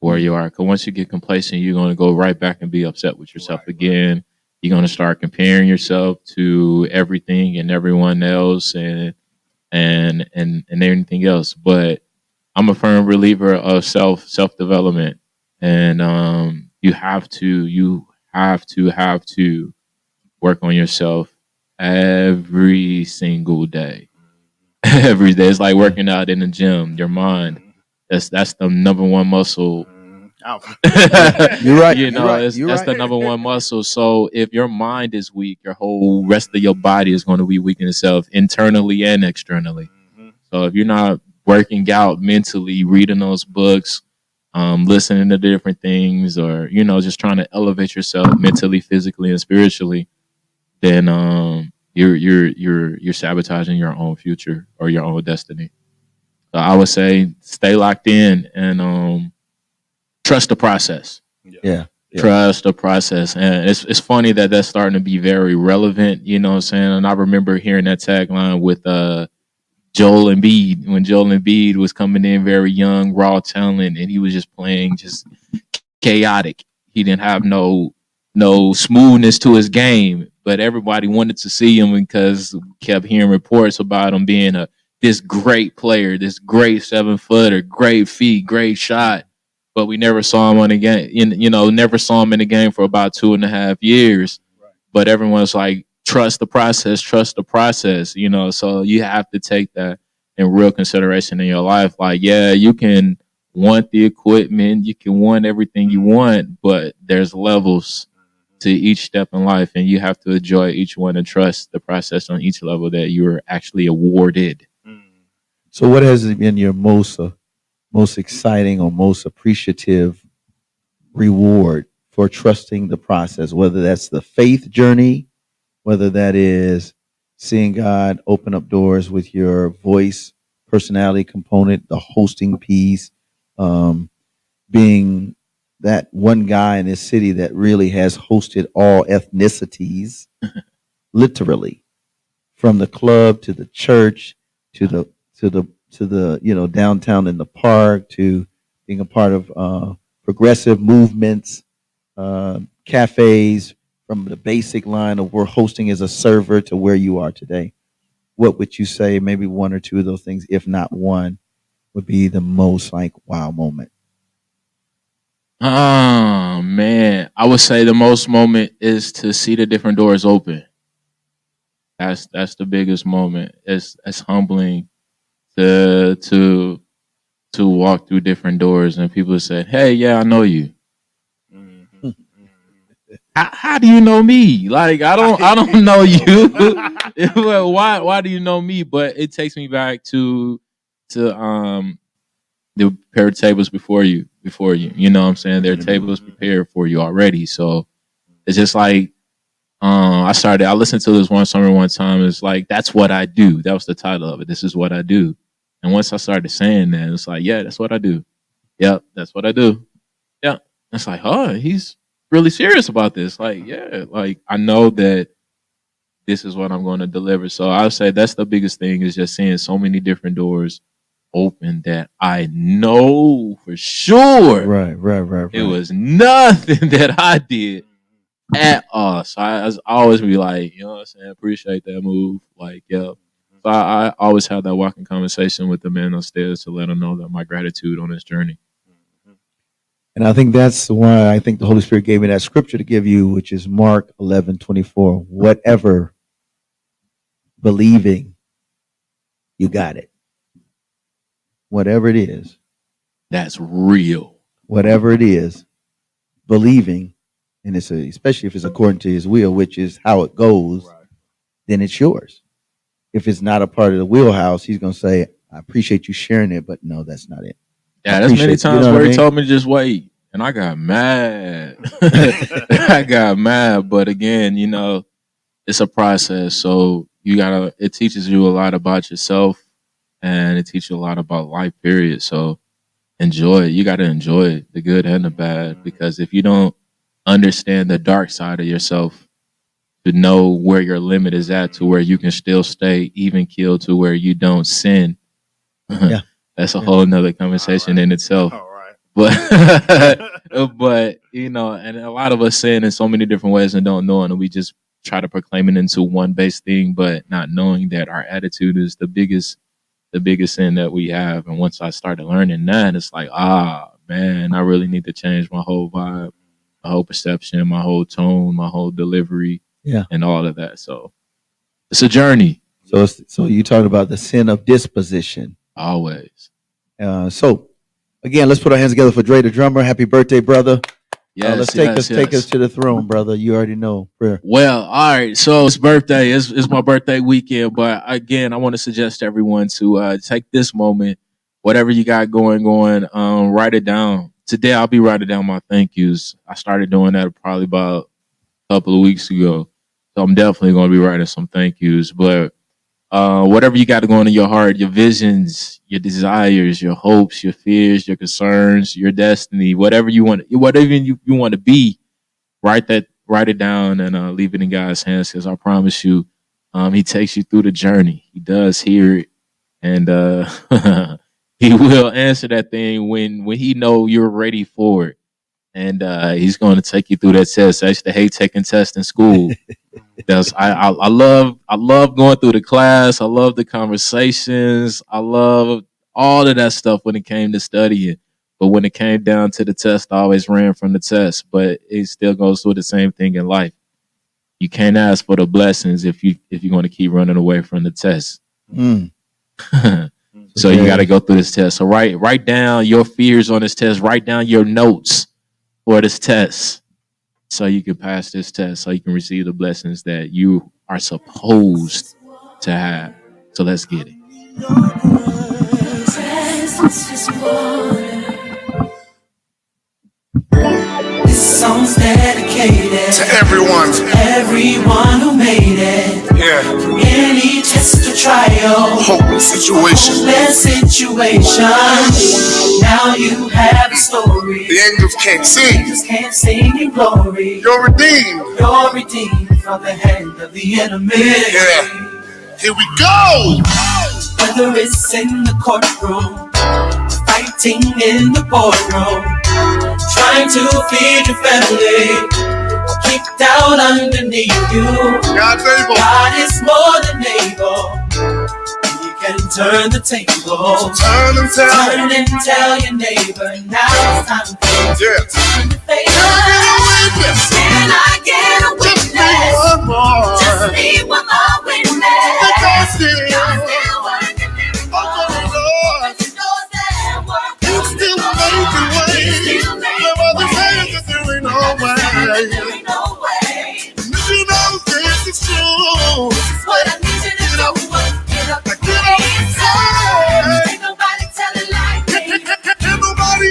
where you are. Because once you get complacent, you're going to go right back and be upset with yourself again. You're going to start comparing yourself to everything and everyone else and anything else. But I'm a firm believer of self development, and you have to work on yourself every single day. Every day, it's like working out in the gym. Your mind, that's the number one muscle. You're right. That's the number one muscle. So if your mind is weak, your whole rest of your body is going to be weak in itself, internally and externally. So if you're not working out mentally, reading those books, listening to different things, or just trying to elevate yourself mentally, physically, and spiritually, then you're sabotaging your own future or your own destiny. So I would say stay locked in and trust the process. Yeah. Trust the process. And it's funny that that's starting to be very relevant, you know what I'm saying? And I remember hearing that tagline with Joel Embiid, when Joel Embiid was coming in very young, raw talent, and he was just playing just chaotic. He didn't have no smoothness to his game, but everybody wanted to see him because we kept hearing reports about him being this great player, this great 7-footer, great feet, great shot. But we never saw him on the game. Never saw him in the game for about 2.5 years. Right. But everyone's like, trust the process. So you have to take that in real consideration in your life. Like, yeah, you can want the equipment, you can want everything you want, but there's levels to each step in life, and you have to enjoy each one and trust the process on each level that you're actually awarded. So what has been your most exciting or most appreciative reward for trusting the process, whether that's the faith journey, whether that is seeing God open up doors with your voice, personality component, the hosting piece, being that one guy in this city that really has hosted all ethnicities, literally, from the club to the church to the downtown in the park, to being a part of progressive movements, cafes, from the basic line of we're hosting as a server to where you are today. What would you say, maybe one or two of those things, if not one, would be the most like wow moment? Oh man, I would say the most moment is to see the different doors open. That's the biggest moment. It's humbling to to walk through different doors and people say, "Hey, yeah, I know you." How do you know me? Like I don't know you. Well, why do you know me? But it takes me back to the prepared tables before you. You know what I'm saying? There are tables prepared for you already. So it's just like I listened to this one summer one time. It's like that's what I do. That was the title of it. This is what I do. And once I started saying that, it's like, yeah, that's what I do. Yep, that's what I do. Yeah. It's like, oh, he's really serious about this. Like, yeah, like I know that this is what I'm going to deliver. So I'll say that's the biggest thing is just seeing so many different doors open that I know for sure Right. it was nothing that I did at all. So I always be like, you know what I'm saying? Appreciate that move. Like, yeah. So I always have that walking conversation with the man upstairs to let him know that my gratitude on this journey. And I think that's why I think the Holy Spirit gave me that scripture to give you, which is Mark 11:24. Whatever believing, you got it. Whatever it is. That's real. Whatever it is, believing, and especially if it's according to his will, which is how it goes, then it's yours. If it's not a part of the wheelhouse, he's going to say, I appreciate you sharing it, but no, that's not it. Yeah, there's many times where he told me to just wait, and I got mad. I got mad, but again, you know, it's a process. So it teaches you a lot about yourself, and it teaches you a lot about life. Period. So enjoy it. You got to enjoy it, the good and the bad, because if you don't understand the dark side of yourself, to know where your limit is at, to where you can still stay even keeled, to where you don't sin. Yeah. That's a whole nother conversation in itself. But but you know, and a lot of us sin in so many different ways and don't know it, and we just try to proclaim it into one base thing, but not knowing that our attitude is the biggest sin that we have. And once I started learning that, it's like, man, I really need to change my whole vibe, my whole perception, my whole tone, my whole delivery, and all of that. So it's a journey. So you talk about the sin of disposition. Always. So again, let's put our hands together for Dre the drummer. Happy birthday, brother. Yes, Let's take us to the throne, brother. You already know. Prayer. Well, all right. So it's birthday. It's my birthday weekend. But again, I want to suggest to everyone to take this moment, whatever you got going, write it down. Today, I'll be writing down my thank yous. I started doing that probably about a couple of weeks ago. So I'm definitely going to be writing some thank yous. But whatever you got going in your heart, your visions, your desires, your hopes, your fears, your concerns, your destiny, whatever you want to be, write it down and leave it in God's hands. Because I promise you, He takes you through the journey. He does hear it, and He will answer that thing when He know you're ready for it. And He's going to take you through that test. I used to hate taking tests in school. I love going through the class. I love the conversations. I love all of that stuff when it came to studying. But when it came down to the test, I always ran from the test. But it still goes through the same thing in life. You can't ask for the blessings if you're going to keep running away from the test. So you got to go through this test. So write down your fears on this test. Write down your notes for this test, so you can pass this test, so you can receive the blessings that you are supposed to have. So let's get it. This song's dedicated to everyone who made it. Yeah. Any test or trial, Hopeless situation. Now you have a story. The angels can't sing. In glory. You're redeemed. You're redeemed from the hand of the enemy. Yeah. Here we go. Whether it's in the courtroom, fighting in the boardroom, trying to feed your family, kicked out underneath you. God's able. God is more than able. You and turn the table. So turn and Tell your neighbor now it's time for you to turn the favor. Can I get a witness? Just me one more witness. Because still working miracles. You still making ways. Some others say that there ain't no way. If you know this is true, This is what I need you to do. Get up and ain't nobody tell it like me.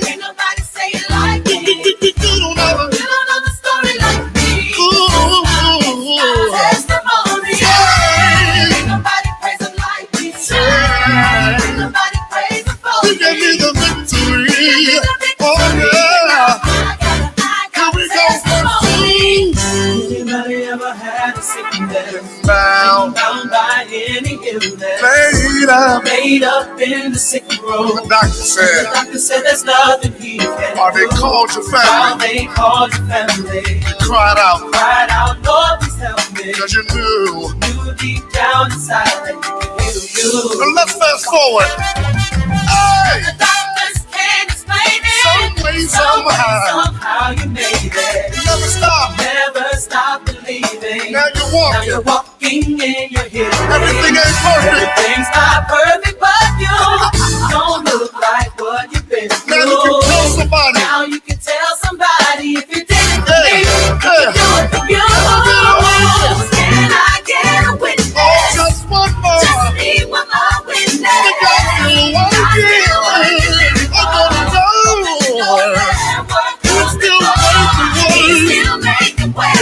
Ain't nobody say it like me. You don't know the story like me. Testimony. Ain't nobody praise him like me. Ain't nobody praise him for me. you gave me the victory. Oh yeah. Here we go. Anybody ever had a sickness? Bound by any illness. Laid up in the sick room. The doctor said there's nothing he can do. Or they called your family. They called your family. You cried out, Lord, please help me. because you knew. Deep down inside that you can heal you. Now let's fast forward. Hey! The doctors can't explain it. Some way, somehow you made it. Never stop believing. Now you're walking. In your healing. Everything ain't perfect. Everything's not perfect, but you don't look like what you've been through. Now you can tell somebody. Now you can tell somebody if you didn't believe. Hey. Do it for you. Can I get a witness? Oh, just one more. Just need one more witness. Because you want to give. I'm gonna know. You're still making ways.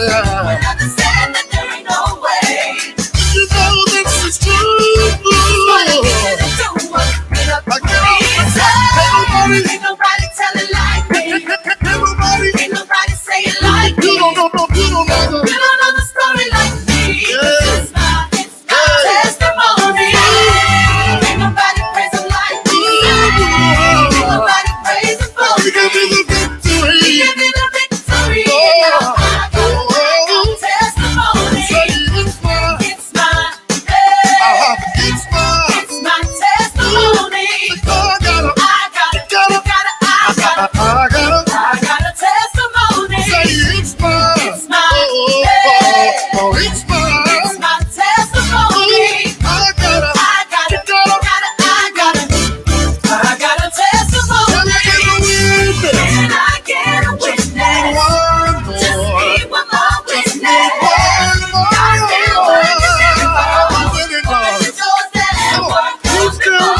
Yeah. When others said that there ain't no way. You know this is true. What I need to do was get up and reason. Ain't nobody tell it like me. Ain't nobody say it like me. You don't know the story like me. It's my testimony. Ain't nobody praise him like me. Ain't nobody praise him for me. You give me the victory. You give me the victory. Oh. I got testimony. Say it's mine. It's my It's my testimony. I got a testimony. Say it's mine. It's my It's mine. It's my testimony. I got a testimony. Can I get a witness? Just need one more witness. God still working miracles. The doors that have worked You still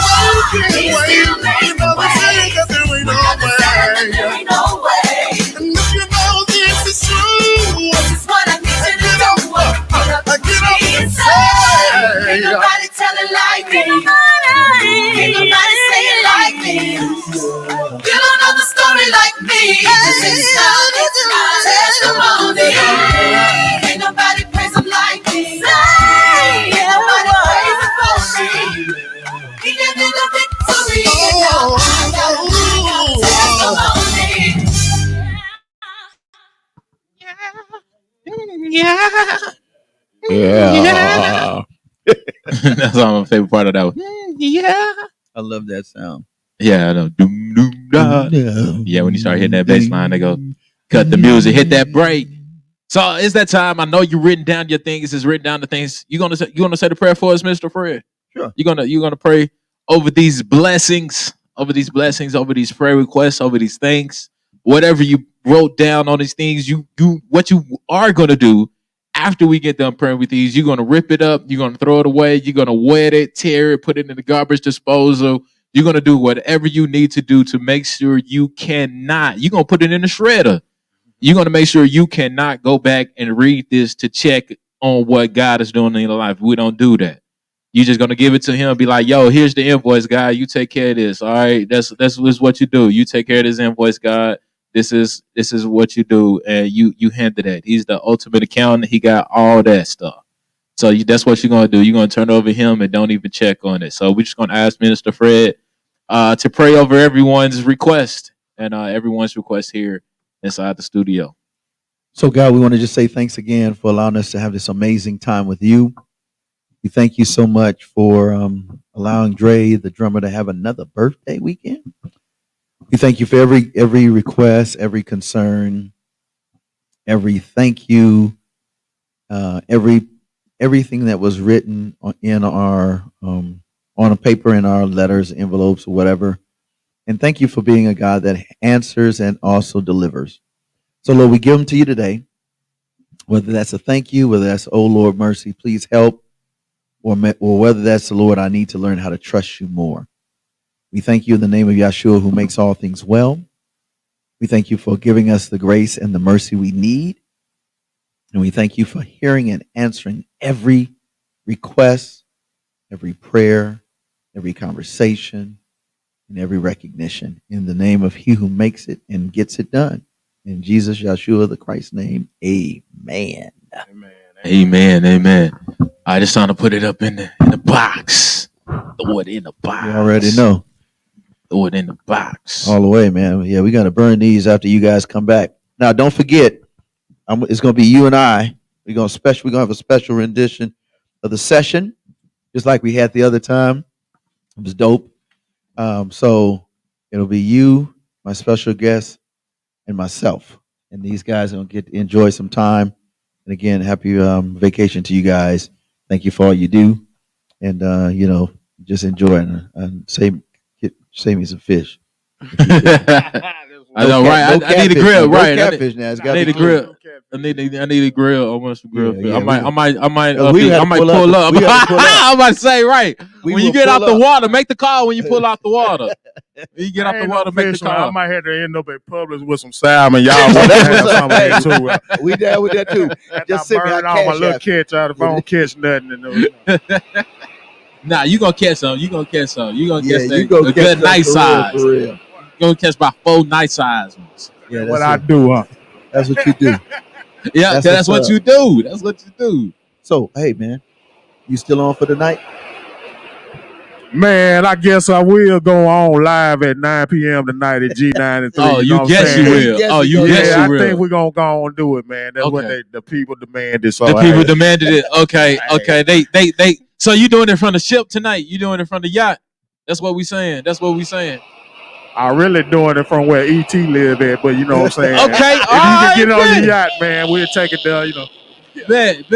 He's making still ways. You making never ways. said that there ain't no There way. ain't no way. And if you know this is true, This is what I need you to do. Get up I get up and and say, ain't nobody tell it like me. Ain't nobody say it like me. You don't know the story like me. It's my testimony. Ain't nobody praise him like me. Ain't nobody praise him for me. He gave me the victory. I got a testimony. Yeah. That's my favorite part of that one. Yeah. I love that sound. Yeah, I know. Doom, doom, da. Yeah, when you start hitting that bass line, they go, cut the music, hit that break. So it's that time. I know you written down your things. It's written down the things. You gonna say the prayer for us, Mr. Fred? Sure. You're gonna pray over these blessings, over these prayer requests, over these things. Whatever you wrote down on these things, what you are gonna do after we get done praying with these, you're gonna rip it up, you're gonna throw it away, you're gonna wet it, tear it, put it in the garbage disposal. You're gonna do whatever you need to do to make sure you're gonna put it in the shredder. You're gonna make sure you cannot go back and read this to check on what God is doing in your life. We don't do that. You're just gonna give it to him and be like, yo, here's the invoice, God. You take care of this. All right. That's what you do. You take care of this invoice, God. This is what you do, and you handle that. He's the ultimate accountant. He got all that stuff. So that's what you're gonna do. You're gonna turn it over to him and don't even check on it. So we're just gonna ask Minister Fred to pray over everyone's request and everyone's request here inside the studio. So, God, we want to just say thanks again for allowing us to have this amazing time with you. We thank you so much for allowing Dre, the drummer, to have another birthday weekend. We thank you for every request, every concern, every thank you, everything that was written in our on a paper, in our letters, envelopes, or whatever. And thank you for being a God that answers and also delivers. So, Lord, we give them to you today. Whether that's a thank you, whether that's, oh, Lord, mercy, please help, or whether that's the Lord, I need to learn how to trust you more. We thank you in the name of Yahshua, who makes all things well. We thank you for giving us the grace and the mercy we need. And we thank you for hearing and answering every request, every prayer, every conversation, and every recognition. In the name of He who makes it and gets it done. In Jesus, Yahshua, the Christ's name, amen. Amen. Amen. I just trying to put it up in the box. Throw it in the box. You already know. Throw it in the box. All the way, man. Yeah, we got to burn these after you guys come back. Now, don't forget, it's going to be you and I. We're going to have a special rendition of the session, just like we had the other time. It was dope. So it'll be you, my special guest, and myself. And these guys are going to get to enjoy some time. And again, happy vacation to you guys. Thank you for all you do. And, just enjoy and save me some fish. I know, right? I need a grill, right? Catfish now. I need a grill. I need a grill. I want some grill. Yeah, I might pull up. I'm about to say, right. When you get out the water, make the call when you pull out the water. When you get out the water, make the call. I might have to end up at Publix with some salmon. Y'all we down with that too. Just send me all my little catch out if I don't catch nothing. Nah, you gonna catch some. You gonna catch some. You gonna catch a good nice size. For real. You gonna catch about 4 nice size ones. Yeah, that's what I do, huh? That's what you do. Yeah, that's what you do. That's what you do. So, hey, man, you still on for the night? Man, I guess I will go on live at 9 p.m. tonight at G93. Oh, you guess you will. Oh, you guess you will. I think we're going to go on and do it, man. That's what the people demanded. So the people demanded it. Okay, okay. They. So you doing it from the ship tonight? You doing it from the yacht? That's what we saying. That's what we saying. I'm really doing it from where ET live at, but you know what I'm saying? Okay, if you can get on the yacht, man, we'll take it there, you know. Bet.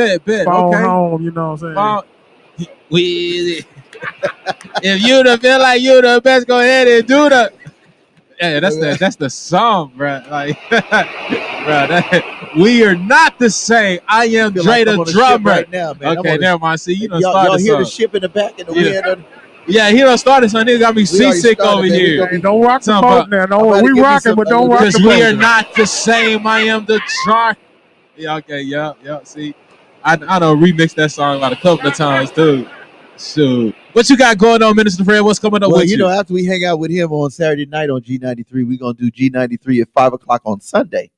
Phone okay. home, you know what I'm saying? If you feel like you the best, go ahead and do the. Yeah, that's the song, bro. Like, we are not the same. I am Dre the drummer. Right now, man. Okay, never mind. See, you done y'all started. Y'all hear the ship in the back and the wind. Yeah, he done started something. He got me seasick over here. Hey, don't rock the boat now. No, we rocking, but don't rock the boat. Because we are not the same. I am the chart. Yeah, okay, yeah. See, I done remixed that song about a couple of times too. So, what you got going on, Minister Fred? What's coming up with you? Well, after we hang out with him on Saturday night on G93, we're gonna do G93 at 5:00 on Sunday.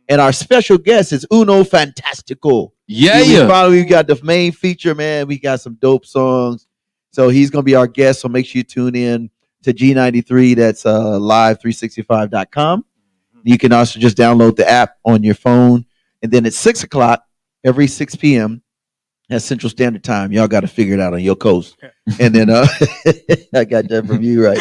And our special guest is Uno Fantastico. Yeah. Finally, we got the main feature, man. We got some dope songs. So he's going to be our guest. So make sure you tune in to G93. That's live365.com. You can also just download the app on your phone. And then at 6:00, every 6 p.m. at Central Standard Time. Y'all got to figure it out on your coast. And then I got that from you, right?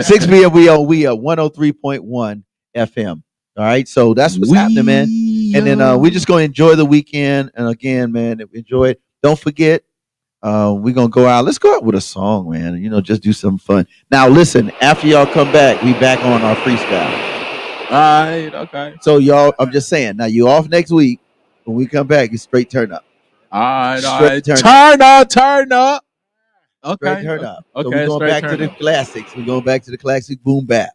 6 p.m. we are 103.1 FM. All right. So that's what's happening, man. And then we're just going to enjoy the weekend. And again, man, enjoy it. Don't forget. We're going to go out. Let's go out with a song, man. You know, just do something fun. Now, listen, after y'all come back, we back on our freestyle. All right. Okay. So, y'all, I'm just saying, now you off next week. When we come back, it's straight turn up. All right. Turn up. Okay. Straight turn up. Okay. So we're going back to the classics. We're going back to the classic boom bap.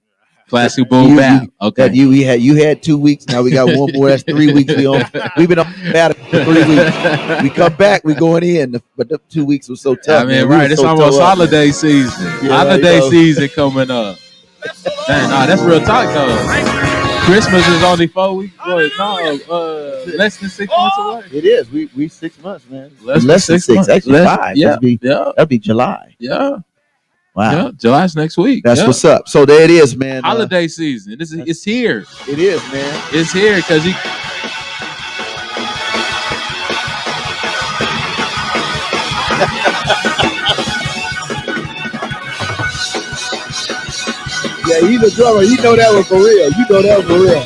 Classic boom bap. Okay. You had 2 weeks. Now we got one more. That's 3 weeks. We've been on battle for 3 weeks. We come back. We going in. But the 2 weeks was so tough. I mean, right. It's almost holiday season. Holiday season coming up. Dang, nah, that's real talk though. Christmas is only 4 weeks. Less than 6 months away. It is. We 6 months, man. Less than 6 months. Actually, 5. Yeah. That'd be July. Yeah. Wow. Yeah, July's next week. That's what's up. So there it is, man. Holiday season. It's here. It is, man. It's here because you. Yeah, he's a drummer. You know that one for real. You know that one for real.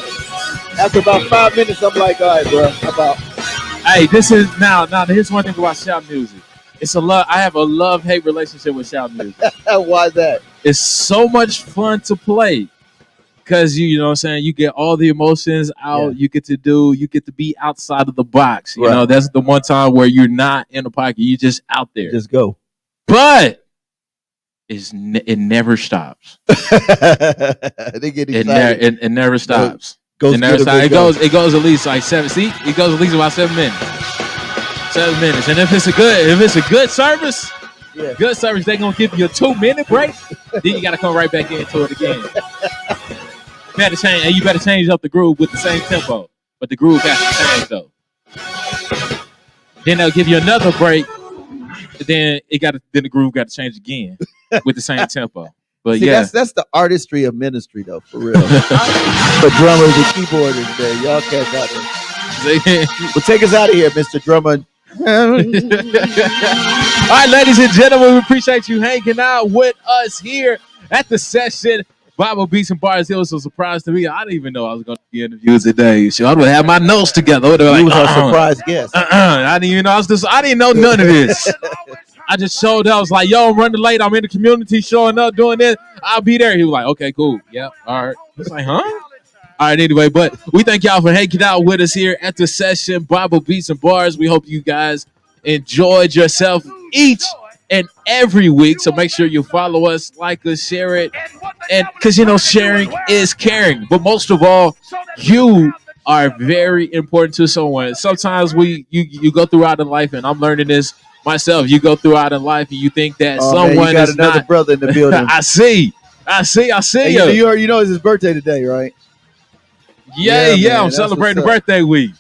After about 5 minutes, I'm like, all right, bro. How about? Hey, this is now. Here's one thing about shout music. It's a love. I have a love-hate relationship with shout music. Why is that? It's so much fun to play because you know what I'm saying. You get all the emotions out. Yeah. You get to be outside of the box. You know, that's the one time where you're not in the pocket. You just out there. Just go. But it never stops. They get excited. It never stops. It goes at least like 7. See, it goes at least about 7 minutes. 7 minutes, and if it's a good service, they're gonna give you a 2-minute break. Then you gotta come right back into it again. You better change up the groove with the same tempo, but the groove has to change though. Then they'll give you another break. Then the groove got to change again with the same tempo. But see, that's the artistry of ministry, though, for real. For drummers and keyboarders, man, y'all catch out there. Well, take us out of here, Mr. Drummer. All right, ladies and gentlemen, we appreciate you hanging out with us here at the session. Bible Beats and Bars. It was a surprise to me. I didn't even know I was going to be interviewed today. So I would have my notes together. You was a surprise guest. I didn't even know. I didn't know none of this. I just showed up. I was like, yo, I'm running late. I'm in the community showing up, doing this. I'll be there. He was like, okay, cool. Yep. All right. I was like, huh? All right, anyway, but we thank y'all for hanging out with us here at the session, Bible Beats and Bars. We hope you guys enjoyed yourself each and every week. So make sure you follow us, like us, share it. And because, you know, sharing is caring. But most of all, you are very important to someone. Sometimes you go throughout in life, and I'm learning this myself. You go throughout in life and you think that someone man, you got is another not brother in the building. I see Hey, you know it's his birthday today, right? Yeah, man, I'm celebrating birthday week.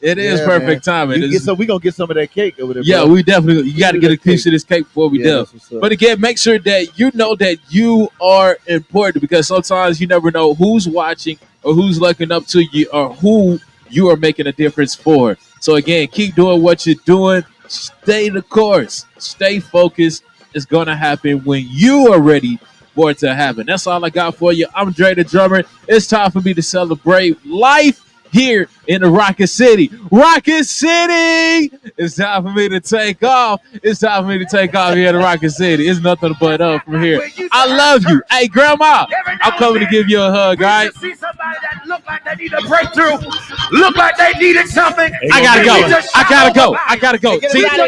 It is perfect timing. We're going to get some of that cake over there. Yeah, bro. we definitely, you got to get a piece of this cake before we do. But again, make sure that you know that you are important, because sometimes you never know who's watching or who's looking up to you or who you are making a difference for. So again, keep doing what you're doing. Stay the course. Stay focused. It's going to happen when you are ready for it to happen. That's all I got for you. I'm Dre the Drummer. It's time for me to celebrate life here in the Rocket City. Rocket City! It's time for me to take off. It's time for me to take off here in the Rocket City. It's nothing but up from here. I love you. Hey, Grandma, I'm coming to give you a hug, all right? See somebody that look like they need a breakthrough, look like they needed something. I gotta go. See, I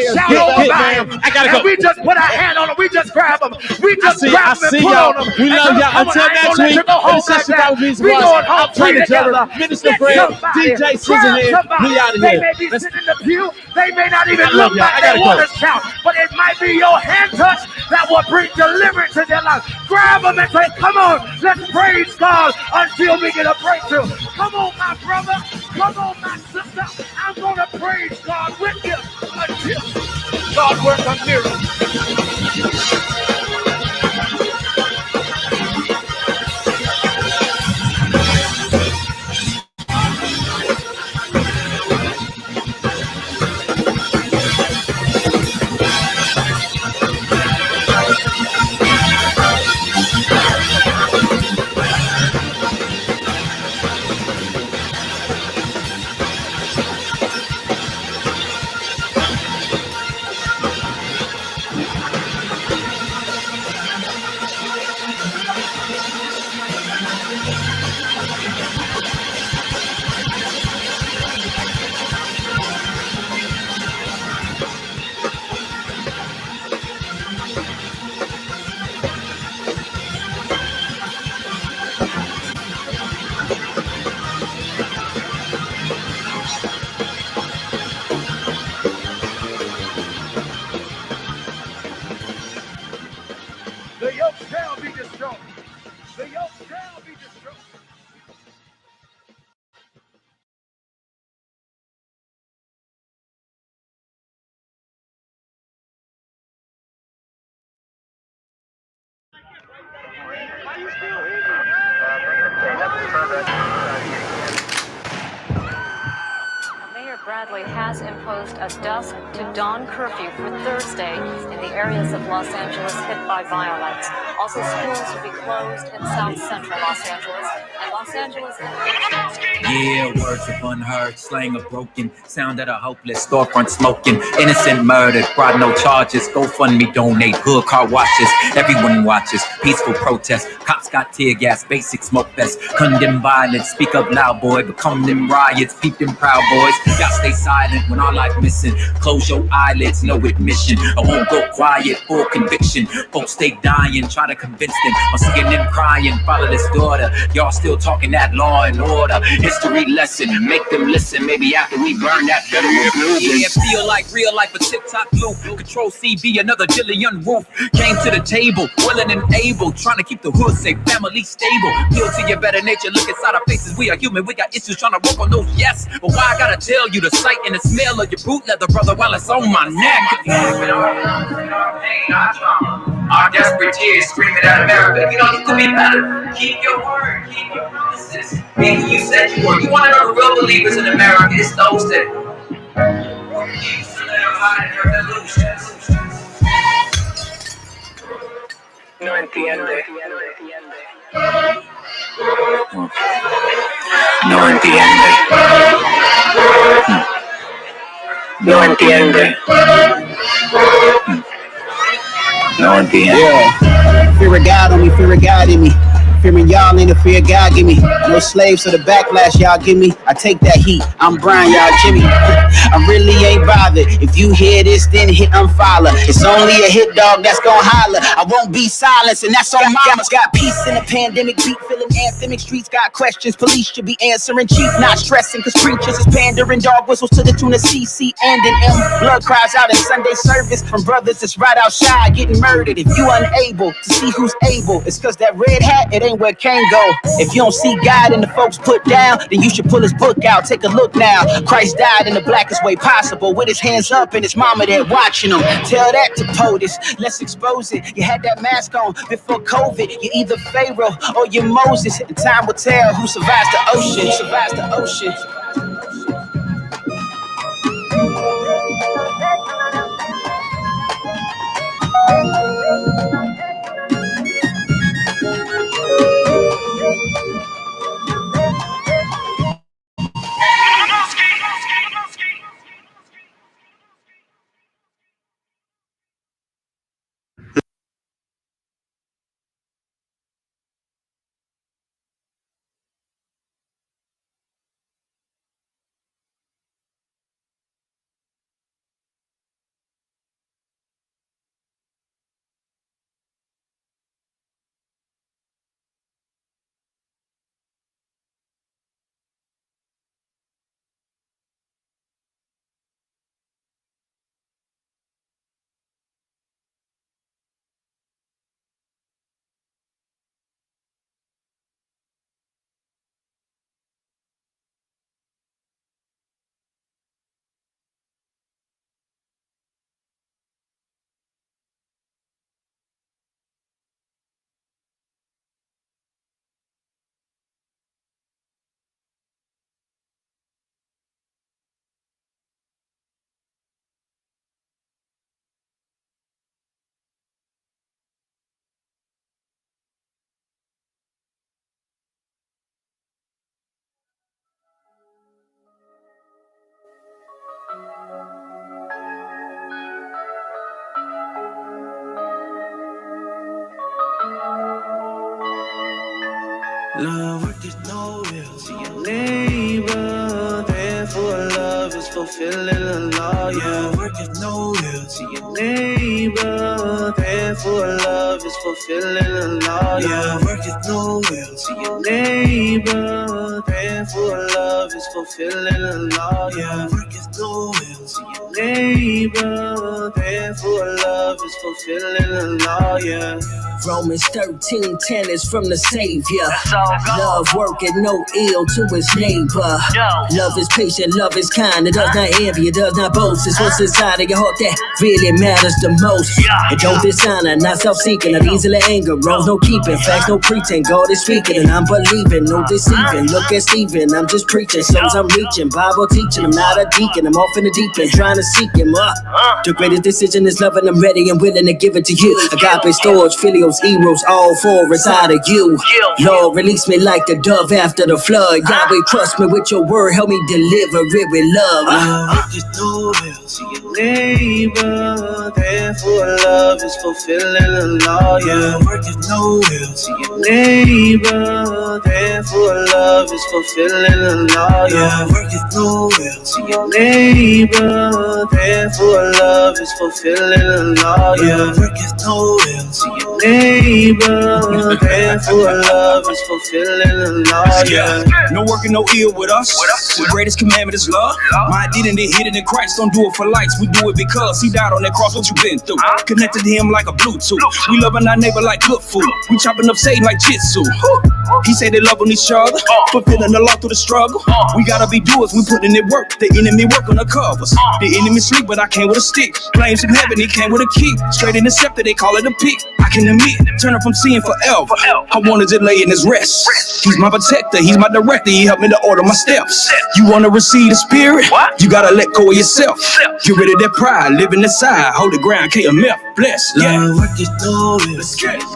gotta go. We just put our hand on them. We just grab them. We just grab them and put on them. We love y'all. Until next week, it's Session Bible Beats and Bars. I'm Dre the Drummer, Minister Fred, DJ Scissorhands. We out of here. They may be sitting in the pew. They may not even look like they want to shout, but it might be your hand touch that will bring deliverance to their life. Grab them and say, come on, let's praise God until we get a breakthrough. Come on, my brother. Come on, my sister. I'm going to praise God with you until God works a miracle. The yoke shall be destroyed. The yoke shall be destroyed. sadly has imposed a dusk to dawn curfew for Thursday in the areas of Los Angeles hit by violence. Also, schools will be closed in South Central Los Angeles and Los Angeles. Yeah, words of unheard, slang of broken, sound of a hopeless storefront smoking, innocent murdered, brought no charges, GoFundMe donate, hood car washes, everyone watches, peaceful protest, cops got tear gas, basic smoke fest, condemn violence, speak up loud boy, become them riots, peep them proud boys, y'all stay silent when our life missing, close your eyelids, no admission, I won't go quiet, full conviction, folks stay dying, try to convince them, I'm seeing them crying, fatherless daughter, y'all still talking that law and order, history lesson, make them listen, maybe after we burn that federal building. Yeah, feel like real life a TikTok loop, Control CB, another Jillian Roof, came to the table, willing and able, trying to keep the hood safe, family stable, appeal to your better nature, look inside our faces, we are human, we got issues trying to work on those yes, but why I gotta tell you the sight and the smell of your boot leather, brother, while it's on my neck. Our desperate tears screaming at America, you know, you could be better, keep your word, keep your promises, maybe you said you were, you want to know the real believers in America, it's those that refuse to live high in their delusions. No entiende. No entiende. No entiende. No entiende. Yeah. Fear of God on me, fear of God in me. Fearing y'all ain't the fear God give me. No slaves to the backlash y'all give me. I take that heat. I'm Brian, y'all Jimmy. I really ain't bothered. If you hear this, then hit unfollow. It's only a hit dog that's gon' holler. I won't be silenced, and that's on mama's. Got peace in the pandemic, beat feeling anthemic. Streets got questions. Police should be answering. Chief not stressing, cause preachers is pandering. Dog whistles to the tune of CC and an M. Blood cries out in Sunday service from brothers that's right outside getting murdered. If you unable to see who's able, it's cause that red hat, it ain't where Cain go. If you don't see God and the folks put down, then you should pull his book out. Take a look now. Christ died in the blackest way possible, with his hands up and his mama there watching him. Tell that to POTUS. Let's expose it. You had that mask on before COVID. You're either Pharaoh or you're Moses. And time will tell who survives the ocean. Who survives the ocean. Love work is no will to your neighbor. Therefore, love is fulfilling the law. Love work is no will to your neighbor. Therefore, love is fulfilling the law. Love work is no will to your neighbor. Therefore, love is fulfilling the law. Love work is no will to your neighbor. Therefore, love is fulfilling the law. Yeah. Romans 13:10 is from the Savior. Love worketh no ill to his neighbor. Love is patient, love is kind. It does not envy, it does not boast. It's what's inside of your heart that really matters the most. It don't dishonor, not self-seeking, not easily anger. Rules no keeping, facts no preaching. God is speaking and I'm believing, no deceiving. Look at Stephen, I'm just preaching. Souls I'm reaching, Bible teaching. I'm not a deacon. weekend. I'm off in the deep end, trying to seek him. The greatest decision is loving. I'm ready and willing to give it to you. Agape storage, filios, eros, all four reside of you. Lord, release me like the dove after the flood. Yahweh, trust me with your word. Help me deliver it with love. Work it through will to your neighbor. Therefore, love is fulfilling the law. Yeah, work it no will to your neighbor. Therefore, love is fulfilling the law. Yeah, work it no will to your neighbor. Therefore, love is fulfilling the law. Yeah, work it no will to your neighbor. Therefore, love is fulfilling the law. Yeah, no working, no ill with us. The greatest commandment is love. My identity hidden in Christ. Don't do it for likes. We do it because he died on that cross. What you been through? Connected to him like a Bluetooth. We loving our neighbor like good food. We chopping up Satan like jitsu. He said they love on each other, fulfilling the law through the struggle. We gotta be doers. We putting in work. The enemy work on the covers. The enemy sleep, but I came with a stick. Claims from heaven, he came with a key. Straight in the scepter, they call it a pick. I can admit, turn from seeing forever. I wanted to lay in his rest. He's my protector, he's my director. He helped me to order my steps. You wanna receive the spirit? You gotta let go of yourself. Get rid of that pride, live in the side. Hold the ground, KMF, bless. Love work it through it.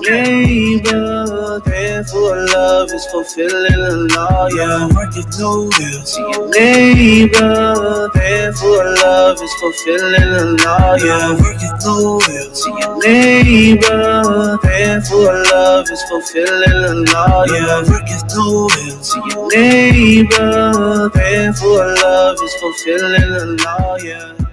Neighbor, therefore love is fulfilling the law. Yeah, work it through it to your neighbor. Therefore love is fulfilling the law. Yeah, work it through it to your neighbor. Therefore love is fulfilling the law. Yeah, work it through it to your neighbor. Therefore love is fulfilling the law. Yeah.